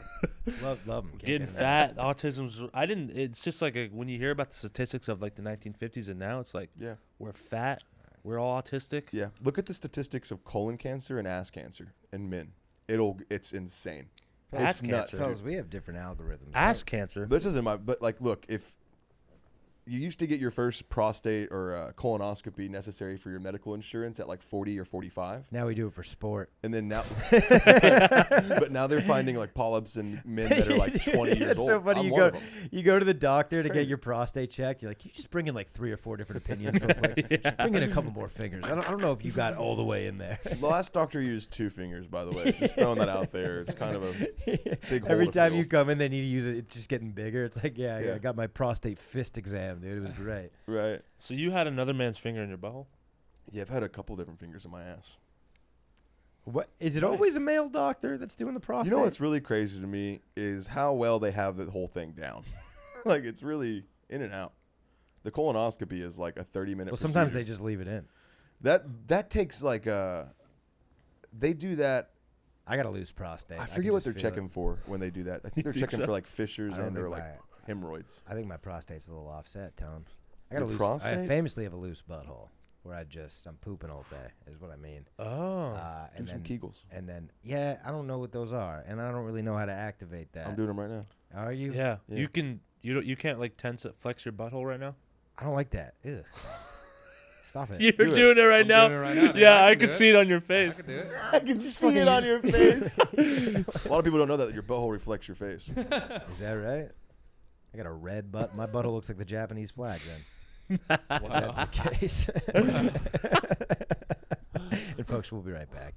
love him. Can't Getting get fat, enough. autism's. I didn't. It's just like when you hear about the statistics of like the 1950s and now, it's like Yeah. we're fat, we're all autistic. Yeah. Look at the statistics of colon cancer and ass cancer in men. It's insane. Ass It's nuts. cancer. Tells we have different algorithms. Ass cancer. This isn't but like, look, if you used to get your first prostate or colonoscopy necessary for your medical insurance at like 40 or 45. Now we do it for sport. And then now, but now they're finding like polyps in men that are like 20 years It's old. so funny. I'm You one go, of them. you go to the doctor to crazy. get your prostate checked. You're like, you just bring in like 3 or 4 different opinions real quick. Just bring in a couple more fingers. I don't know if you got all the way in there. The last doctor used 2 fingers, by the way. Just throwing that out there. It's kind of a big hole Every to time fill. you come in, they need to use it. It's just getting bigger. It's like, yeah, Yeah. I got my prostate fist exam, dude. It was great. Right. So you had another man's finger in your butthole? Yeah, I've had a couple different fingers in my ass. What is it? Nice. Always a male doctor that's doing the prostate? You know what's really crazy to me is how well they have the whole thing down. Like, it's really in and out. The colonoscopy is like a 30-minute Well, sometimes procedure. they just leave it in. That takes like they do that. I got a loose prostate. I can forget what just they're feel it. checking for when they do that. I think they're think checking so? for like fissures I don't and or think like my- hemorrhoids. I think my prostate's a little offset, Tone. I got Your a loose. prostate? I famously have a loose butthole where I'm pooping all day. Is what I mean. Oh. Do some Kegels. And then yeah, I don't know what those are, and I don't really know how to activate that. I'm doing them right now. Are you? Yeah. Yeah. You can't like flex your butthole right now? I don't like that. Ugh. Stop it. You're Do it. doing it right I'm now. doing it right now, dude. Yeah, I can can do see it on your I face. can do it. I can see fucking it on your just- face. A lot of people don't know that your butthole reflects your face. Is that right? I got a red butt. My butthole looks like the Japanese flag. Then if that's the case. And folks, we'll be right back.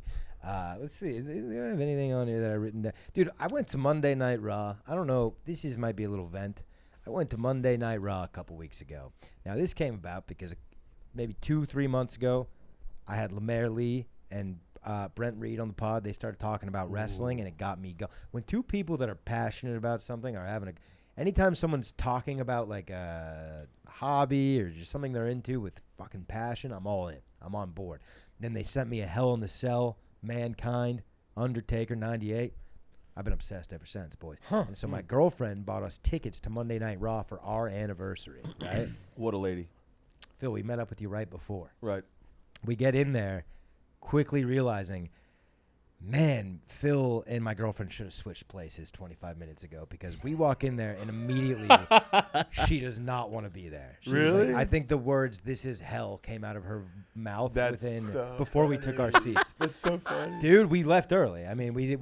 Let's see. Do I have anything on here that I written down? Dude, I went to Monday Night Raw. I don't know. Might be a little vent. I went to Monday Night Raw a couple weeks ago. Now, this came about because maybe 2-3 months ago, I had Lemaire Lee and Brent Reed on the pod. They started talking about wrestling, and it got me going. When two people that are passionate about something are having anytime someone's talking about like a hobby or just something they're into with fucking passion, I'm all in. I'm on board. Then they sent me a Hell in the Cell, Mankind, Undertaker, 98. I've been obsessed ever since, boys. Huh. And so my girlfriend bought us tickets to Monday Night Raw for our anniversary, right? What a lady. Phil, we met up with you right before. Right. We get in there, quickly realizing, man, Phil and my girlfriend should have switched places 25 minutes ago because we walk in there and immediately she does not want to be there. She's Really? like, I think the words "this is hell" came out of her mouth That's before we took our seats. That's so funny. Dude, we left early. I mean, we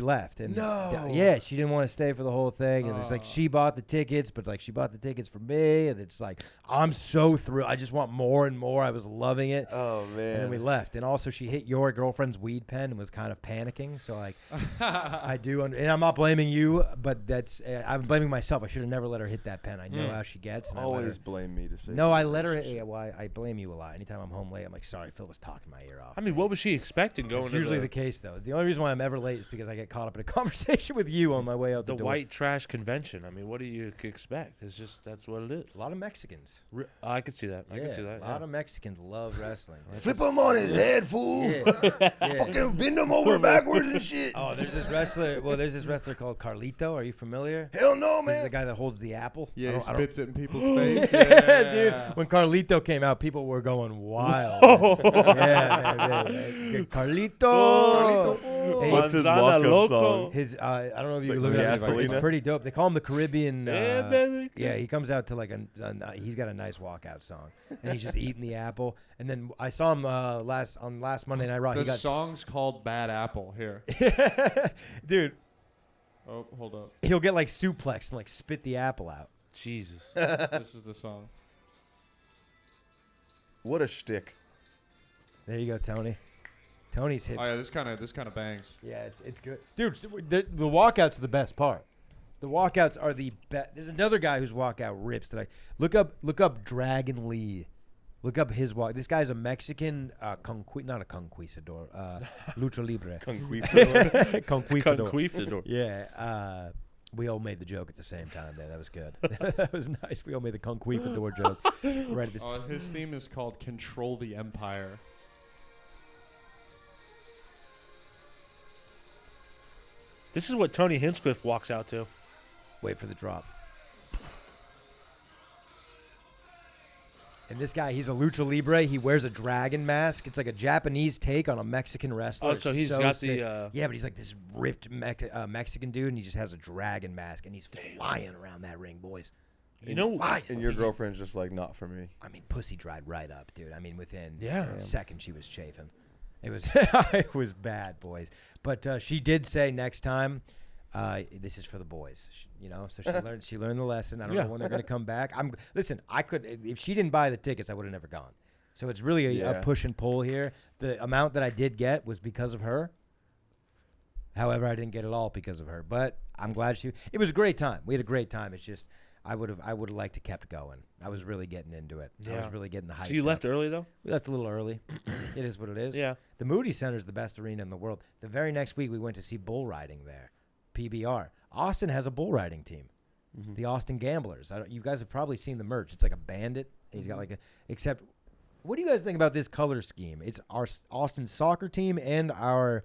left, and No. yeah, she didn't want to stay for the whole thing. And it's like she bought the tickets, but like she bought the tickets for me, and it's like I'm so thrilled. I just want more and more. I was loving it, Oh man. and then we left. And also, she hit your girlfriend's weed pen and was kind of panicking. So like, I do, and I'm not blaming you, but that's I'm blaming myself. I should have never let her hit that pen. I know how she gets. And I let her- Always blame me to say. no, I let her. Yeah, well, I blame you a lot. Anytime I'm home late, I'm like, sorry, Phil was talking my ear off. I mean, what was she expecting going It's to usually the case, though. The only reason why I'm ever late is because I get caught up in a conversation with you on my way out the the door. white trash convention? I mean, what do you expect? It's just that's what it is. A lot of Mexicans. I could see that. I could see that. A lot of Mexicans love wrestling. Flip him on his head, fool. Yeah. Fucking bend him over backwards and shit. Oh, there's this wrestler. Well, there's this wrestler called Carlito. Are you familiar? Hell no, This is the man. guy that holds the apple. Yeah, I he don't- I don't- spits it in people's face. Yeah, dude. When Carlito came out, people were going wild. Yeah, Carlito. Hey, What's his Manzana walk-up Loco. song? His, I don't know if you It's can like look at it. It's Gasolina? pretty dope. They call him the Caribbean. Yeah, baby. Yeah, he comes out to like he's got a nice walkout song, and he's just eating the apple. And then I saw him last Monday Night Raw. The He got song's called Bad Apple. Here. dude. Oh, hold up. He'll get like suplex and like spit the apple out. Jesus. This is the song. What a shtick. There you go, Tony. Tony's hips. Oh yeah, this kind of bangs. Yeah, it's good, dude. So the walkouts are the best part. The walkouts are the best. There's another guy whose walkout rips. That I look up Dragon Lee. Look up his walk. This guy's a Mexican not a conquistador, lucha libre. Conquistador. Conquistador. Yeah. We all made the joke at the same time there. That was good. That was nice. We all made the conquistador joke right at this. His theme is called Control the Empire. This is what Tony Hinchcliffe walks out to. Wait for the drop. And this guy, he's a lucha libre. He wears a dragon mask. It's like a Japanese take on a Mexican wrestler. Oh, so It's he's got sick. the. Yeah, but he's like this ripped Mexican dude, and he just has a dragon mask, and he's flying around that ring, boys. You know, Flying. And your girlfriend's just like, not for me. I mean, pussy dried right up, dude. I mean, within Yeah. a second, she was chafing. It was it was bad, boys. But she did say next time, this is for the boys. So she learned the lesson. I don't know when they're gonna come back. Listen. I could if she didn't buy the tickets, I would have never gone. So it's really a push and pull here. The amount that I did get was because of her. However, I didn't get it all because of her. But I'm glad it was a great time. We had a great time. It's just I would have liked to kept going. I was really getting into it. Yeah. I was really getting the hype. So you left early though? We left a little early. It is what it is. Yeah. The Moody Center is the best arena in the world. The very next week, we went to see bull riding there, PBR. Austin has a bull riding team, the Austin Gamblers. You guys have probably seen the merch. It's like a bandit. He's got except, what do you guys think about this color scheme? It's our Austin soccer team and our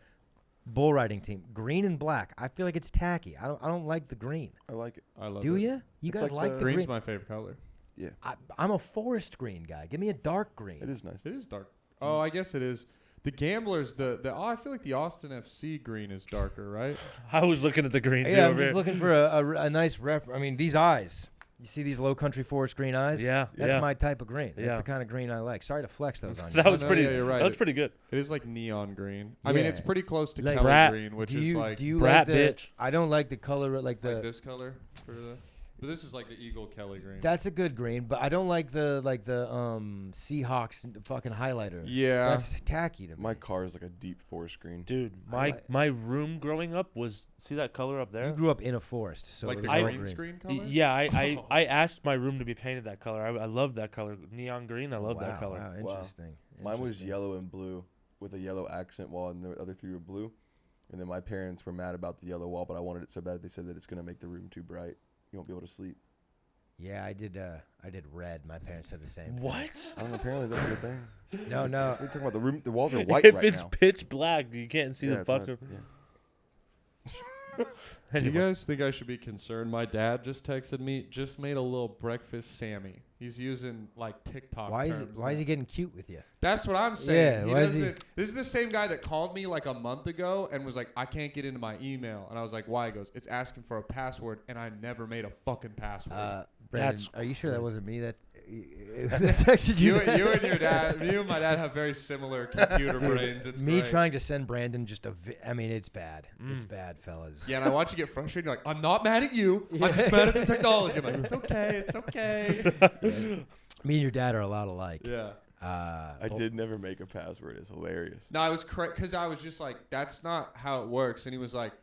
bull riding team, green and black. I feel like it's tacky. I don't like the green. I like it. I love Do it. you? You It's guys like like the the Green's green? my favorite color. Yeah. I'm a forest green guy. Give me a dark green. It is nice. It is dark. Oh, I guess it is. The Gamblers, I feel like the Austin FC green is darker, right? I was looking at the green. Yeah, I'm over just here. looking for a nice ref. I mean, these eyes. You see these low country forest green eyes? Yeah, That's yeah. my type of green. That's Yeah. the kind of green I like. Sorry to flex those on you. That was no, pretty. yeah, you're right. That was pretty good. It is like neon green. I mean, Yeah. it's pretty close to Like Kelly brat. green, which do is you, like, do you brat like the, bitch. I don't like the color like the. like this color. But this is like the Eagle Kelly green. That's a good green, but I don't like the Seahawks fucking highlighter. Yeah. That's tacky to me. My car is like a deep forest green. Dude, I my room growing up was, see that color up You there? grew up in a forest, so like it the was all green screen color? Yeah, I asked my room to be painted that color. I love that color, neon green. I love that color. Wow, interesting. Mine was Interesting. yellow and blue with a yellow accent wall, and the other three were blue. And then my parents were mad about the yellow wall, but I wanted it so bad they said that it's going to make the room too bright. You won't be able to sleep. Yeah, I did red. My parents said the same. thing. What? I don't know. Apparently that's the thing. No. We're talking about the room. The walls are white If right it's now. pitch black, you can't see the that's what fucker. yeah. Do you Anyway. guys think I should be concerned? My dad just texted me, just made a little breakfast Sammy. He's using like TikTok Why is terms. he getting cute with you? That's what I'm saying. Yeah, He why is he- doesn't. This is the same guy that called me like a month ago and was like, I can't get into my email. And I was like, why? He goes, it's asking for a password, and I never made a fucking password. Brandon, That's are you sure that wasn't me that texted you? You and your dad, you and my dad have very similar computer brains. It's Me great. trying to send Brandon just I mean, it's bad. It's bad, fellas. Yeah, and I watch you get frustrated. You're like, I'm not mad at you. I'm just mad at the technology. I'm like, it's okay. It's okay. Me and your dad are a lot alike. Yeah. I did never make a password. It's hilarious. No, I was correct because I was just like, that's not how it works. And he was like,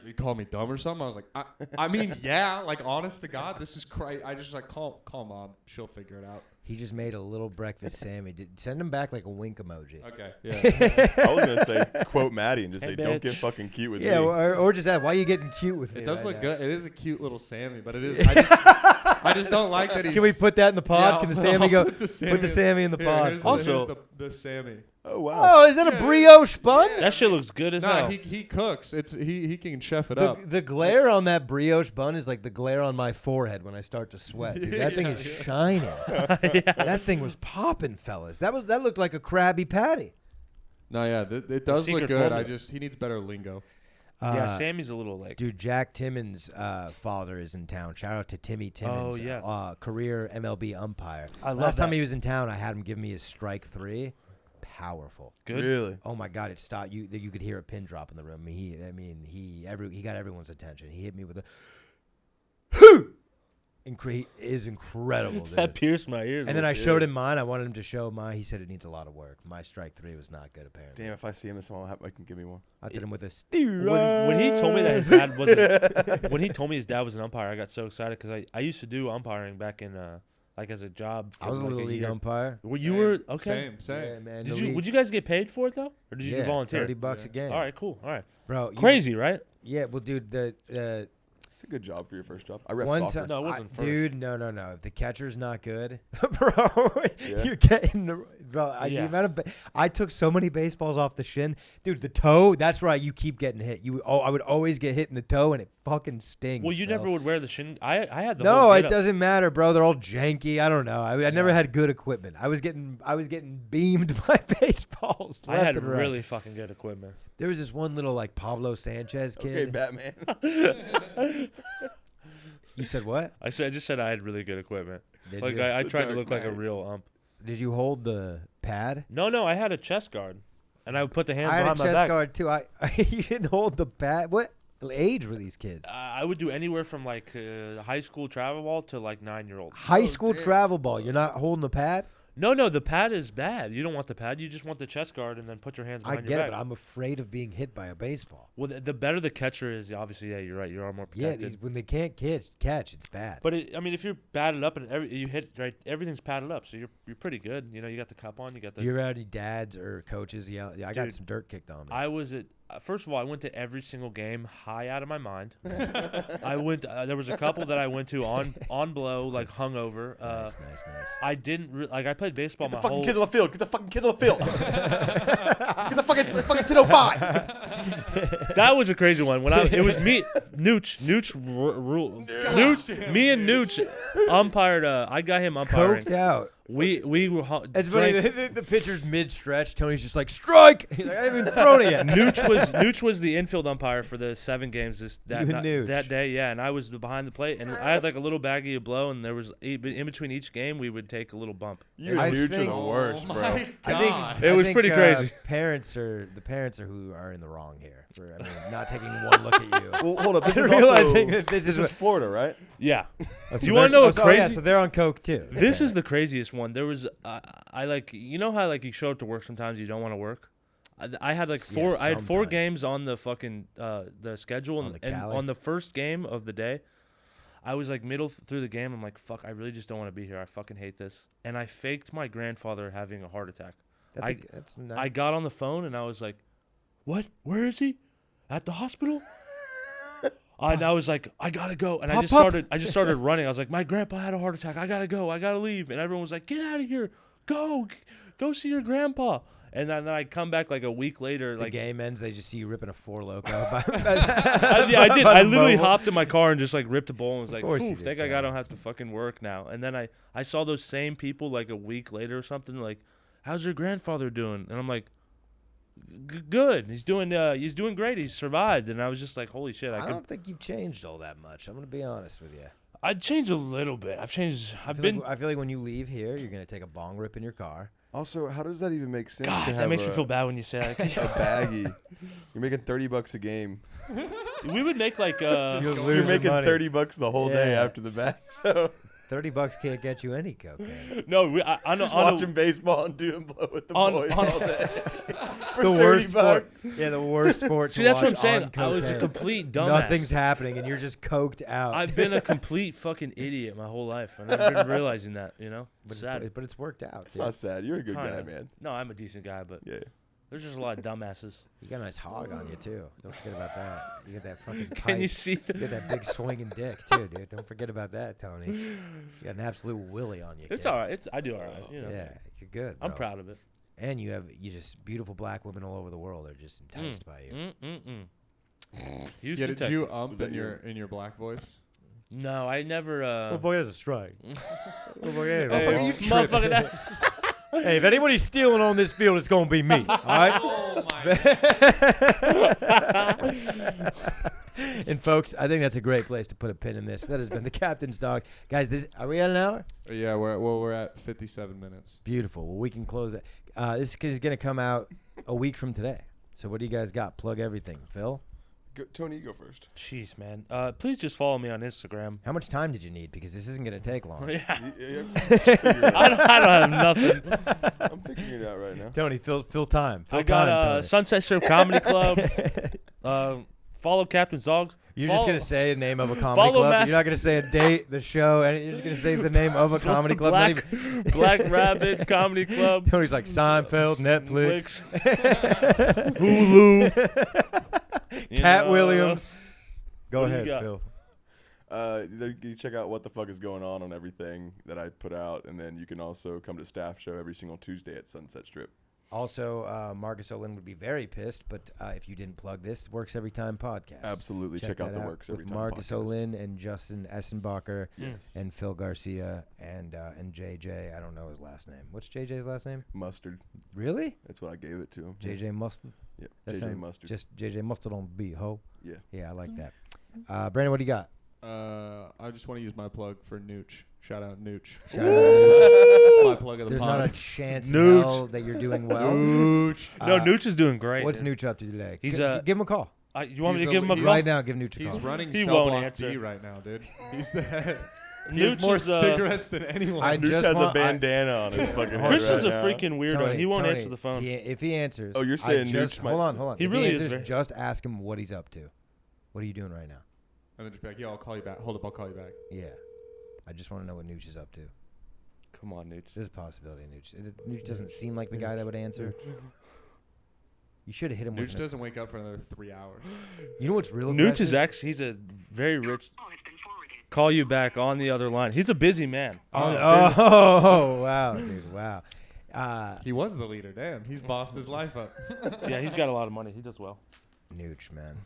you call me dumb or something? I was like, I mean, yeah, like honest to God, this is crazy. I just like call mom. She'll figure it out. He just made a little breakfast Sammy. Send him back like a wink emoji. Okay. Yeah. I was gonna say quote Matty and just Hey, say don't bitch. get fucking cute with Yeah, me. or just add, why are you getting cute with me? It does right look now? good. It is a cute little Sammy, but it is. I just don't like that he's. Can we put that in the pod? Yeah, Can the I'll Sammy go? put the Put the Sammy in the Here, pod. here's Also- here's the Sammy. Oh wow. Oh, is that a brioche bun? That shit looks good as No, hell. he cooks. It's he can chef it up. The glare on that brioche bun is like the glare on my forehead when I start to sweat. Dude, that thing is shining. That thing was popping, fellas. That looked like a Krabby Patty. No, yeah, it does look secret good. formula. He needs better lingo. Yeah, Sammy's a little like. Dude, Jack Timmons' father is in town. Shout out to Timmy Timmons, Oh, yeah. career MLB umpire. I love Last time that. he was in town, I had him give me his strike 3. Powerful. Good. Really? Oh my God! It stopped. You could hear a pin drop in the room. He got everyone's attention. He hit me with a. Is incredible, dude. That pierced my ears. And then I showed him mine. I wanted him to show mine. He said it needs a lot of work. My strike 3 was not good, apparently. Damn, if I see him, this one, I can give me one. I did him with a. When he told me that his dad wasn't, when he told me his dad was an umpire, I got so excited because I used to do umpiring back in like as a job. I was a like little league year. umpire. Well, you were okay. Same. Yeah, man. Did you? Would you guys get paid for it though, or did you Yeah, volunteer? $30 a game. All right, cool. All right, Bro. crazy, right? Yeah, well, dude, It's a good job for your first job. I ref one soccer. time, No, it wasn't first. dude. No. If the catcher's not good, bro, Yeah. you're getting bro. The Yeah. amount of I took so many baseballs off the shin, dude. The toe. That's right. You keep getting hit. I would always get hit in the toe, and it fucking stings. Well, you Phil. never would wear the shin. I had the No, whole it get-up. doesn't matter, bro. They're all janky. I don't know. I never had good equipment. I was getting beamed by baseballs. I left had and right. really fucking good equipment. There was this one little like Pablo Sanchez Okay, kid. Batman. You said what? I just said I had really good equipment. Did Like you? I tried to Dark look like a Knight. real ump. Did you hold the pad? No, I had a chest guard, and I would put the hands I had a behind my chest back. guard too. You didn't hold the pad. What age were these kids? I would do anywhere from like high school travel ball to like 9-year-old. High school damn. travel ball. You're not holding the pad. No, the pad is bad. You don't want the pad. You just want the chest guard and then put your hands I behind get your it, back. but I'm afraid of being hit by a baseball. Well, the better the catcher is, obviously, yeah, you're right. You are more protected. Yeah, when they can't catch, it's bad. But if you're batted up and you hit right, everything's padded up, so you're pretty good. You know, you got the cup on, you got the. Do you ever had any dads or coaches? Yeah, I got Dude, some dirt kicked on me. I was at. First of all, I went to every single game high out of my mind. I went. There was a couple that I went to on blow, like hungover. nice. I didn't I played baseball Get the my fucking whole. kids on the field. Get the fucking kids on the field. Get the fucking 1005. That was a crazy one. It was me, Nooch, me and Nooch umpired. I got him umpiring. Coked out. We were. It's funny. The pitcher's mid stretch. Tony's just like strike. He's like, I haven't even thrown it yet. Nooch was the infield umpire for the 7 games that day, yeah, and I was behind the plate, and I had like a little baggie of blow, and there was in between each game we would take a little bump. You I and Nooch are think- the worst, bro. I think It was pretty crazy. Parents are who are in the wrong here. For not taking one look at you. Well, hold up. This is Realizing also, that this is Florida, right? Yeah, So you wanna know what's Yeah, crazy? so they're on coke too. this is the craziest one. There was I like how like you show up to work sometimes you don't want to work. I had like Yeah, I had 4 sometimes. games on the fucking the schedule, On the and Cali? on the first game of the day, I was like middle through the game. I'm like, fuck, I really just don't want to be here. I fucking hate this. And I faked my grandfather having a heart attack. That's nice. I got on the phone and I was like, what? Where is he? At the hospital? And I was like, I gotta go. And I just started running. I was like, my grandpa had a heart attack. I gotta go. I gotta leave. And everyone was like, get out of here. Go see your grandpa. And then I come back like a week later. the Like game ends, they just see you ripping a 4 Loco. I did. I literally hopped in my car and just like ripped a bowl and was like, course you "Phew, did, thank God I Kyle. don't have to fucking work now." And then I saw those same people like a week later or something. Like, how's your grandfather doing? And I'm like, good. He's doing great. He's survived. And I was just like, holy shit. I don't think you've changed all that much. I'm gonna be honest with you. I changed a little bit. I've changed. I feel like when you leave here, you're gonna take a bong rip in your car. Also, how does that even make sense? God, to that have makes a, me feel bad when you say that. A baggie. You're making $30 a game. We would make like You're You're losing making money. $30 the whole day Yeah. after the bag. $30 can't get you any cocaine. no. Just watching baseball and doing blow with the boys all day. For The worst 30 sport. bucks. Yeah, the worst sport. See, to that's what I'm watch saying. on I was a cocaine. complete dumbass. Nothing's happening, and you're just coked out. I've been a complete fucking idiot my whole life, and I've been realizing that. You know, but, it's sad. but it's worked out. It's dude. not sad. You're a good guy, Kinda. man. No, I'm a decent guy, but Yeah. there's just a lot of dumbasses. You got a nice hog on you too. Don't forget about that. You got that fucking pipe. Can you see? You got that big swinging dick too, dude. Don't forget about that, Tony. You got an absolute willy on you. It's kid. all right. I do all right. You know, Yeah, you're good. I'm bro. proud of it. And you just beautiful black women all over the world are just enticed by you. Houston, Did Texas. you Was that in your black voice? No, I never. boy, that's a strike. Hey, you motherfucker, that. Hey, if anybody's stealing on this field, it's gonna be me. All right. Oh my! And folks, I think that's a great place to put a pin in this. That has been the Captain's Dog, guys. Are we at an hour? Yeah, we're at 57 minutes. Beautiful. Well, we can close it. This is gonna come out a week from today. So what do you guys got? Plug everything, Phil. Tony, you go first. Jeez, man. Please just follow me on Instagram. How much time did you need? Because this isn't gonna take long. Yeah. I I don't have nothing. I'm figuring it out right now. Tony, fill time. Fill I got time, Sunset Strip Comedy Club. Follow Captain's Dogs. You're just Follow- gonna say the name of a comedy Follow club. Matt- You're not gonna say a date, the show, and you're just gonna say the name of a comedy club. Not Black, even- Black Rabbit Comedy Club. Tony's like Seinfeld, Netflix, Hulu. You Cat know, Williams. Go what do you ahead, got? Phil. You check out What the Fuck is Going on everything that I put out, and then you can also come to staff show every single Tuesday at Sunset Strip. Also, Marcus Olin would be very pissed, but if you didn't plug this, Works Every Time podcast. Absolutely, check out the Works Every with Time Marcus podcast. Olin and Justin Essenbacher Yes. and Phill Garcia and JJ. I don't know his last name. What's JJ's last name? Mustard. Really? That's what I gave it to him. JJ Mustard. Yep. That JJ sounds Mustard. Just JJ Mustard on the beat, ho. Yeah. Yeah, I like that. Brandon, what do you got? I just want to use my plug for Nooch. Shout out Nooch. Shout out to That's my plug of the There's pod. not a chance in Nooch. hell that you're doing well. Nooch. No, Nooch is doing great. What's Nooch up to today? He's, give him a call. You want me He's to give him a the- call? Right now, give Nooch a He's call. running He Cell won't Block answer. D right now, dude. He's the he Nooch has more is, cigarettes than anyone. I Nooch just has a want- bandana on his fucking head Christian's right a now. freaking weirdo. Tony, He won't Tony, answer the phone. If he answers, Oh, you're saying just Nooch might hold on, spit. hold on. He If really is answers, very- just ask him what he's up to. What are you doing right now? And then just be like, yo, I'll call you back. Hold up, I'll call you back. Yeah, I just want to know what Nooch is up to. Come on, Nooch. There's a possibility, Nooch. Nooch doesn't seem like the guy that would answer. You should have hit him Nooch with. doesn't wake up for another 3 hours. You know what's real? Nooch is aggressive? actually, he's a very rich. Call you back on the other line. He's a busy man. Oh, wow, dude, wow. He was the leader. Damn, he's bossed his life up. Yeah, he's got a lot of money. He does well. Nooch, man.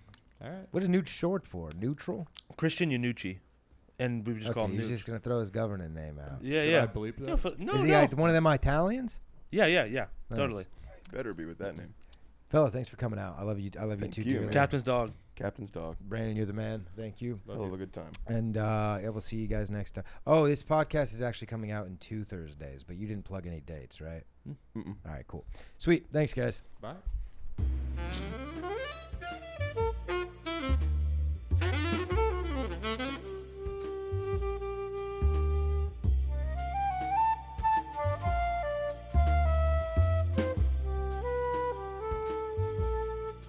All right. What is Nooch short for? Neutral? Christian Yanucci. And we just call him he's Nooch. just gonna throw his government name out. Yeah, Should yeah. I bleep that? No, no, is he no. like one of them Italians? Yeah, Nice. totally. Better be with that name. Fellas, thanks for coming out. I love you. I love Thank you too. you, dearly. man. Captain's dog. Captain's dog. Brandon, you're the man. Thank you. Hell of a good time. And yeah, we'll see you guys next time. Oh, this podcast is actually coming out in 2 Thursdays, but you didn't plug any dates, right? Mm-mm. All right, cool. Sweet. Thanks, guys. Bye.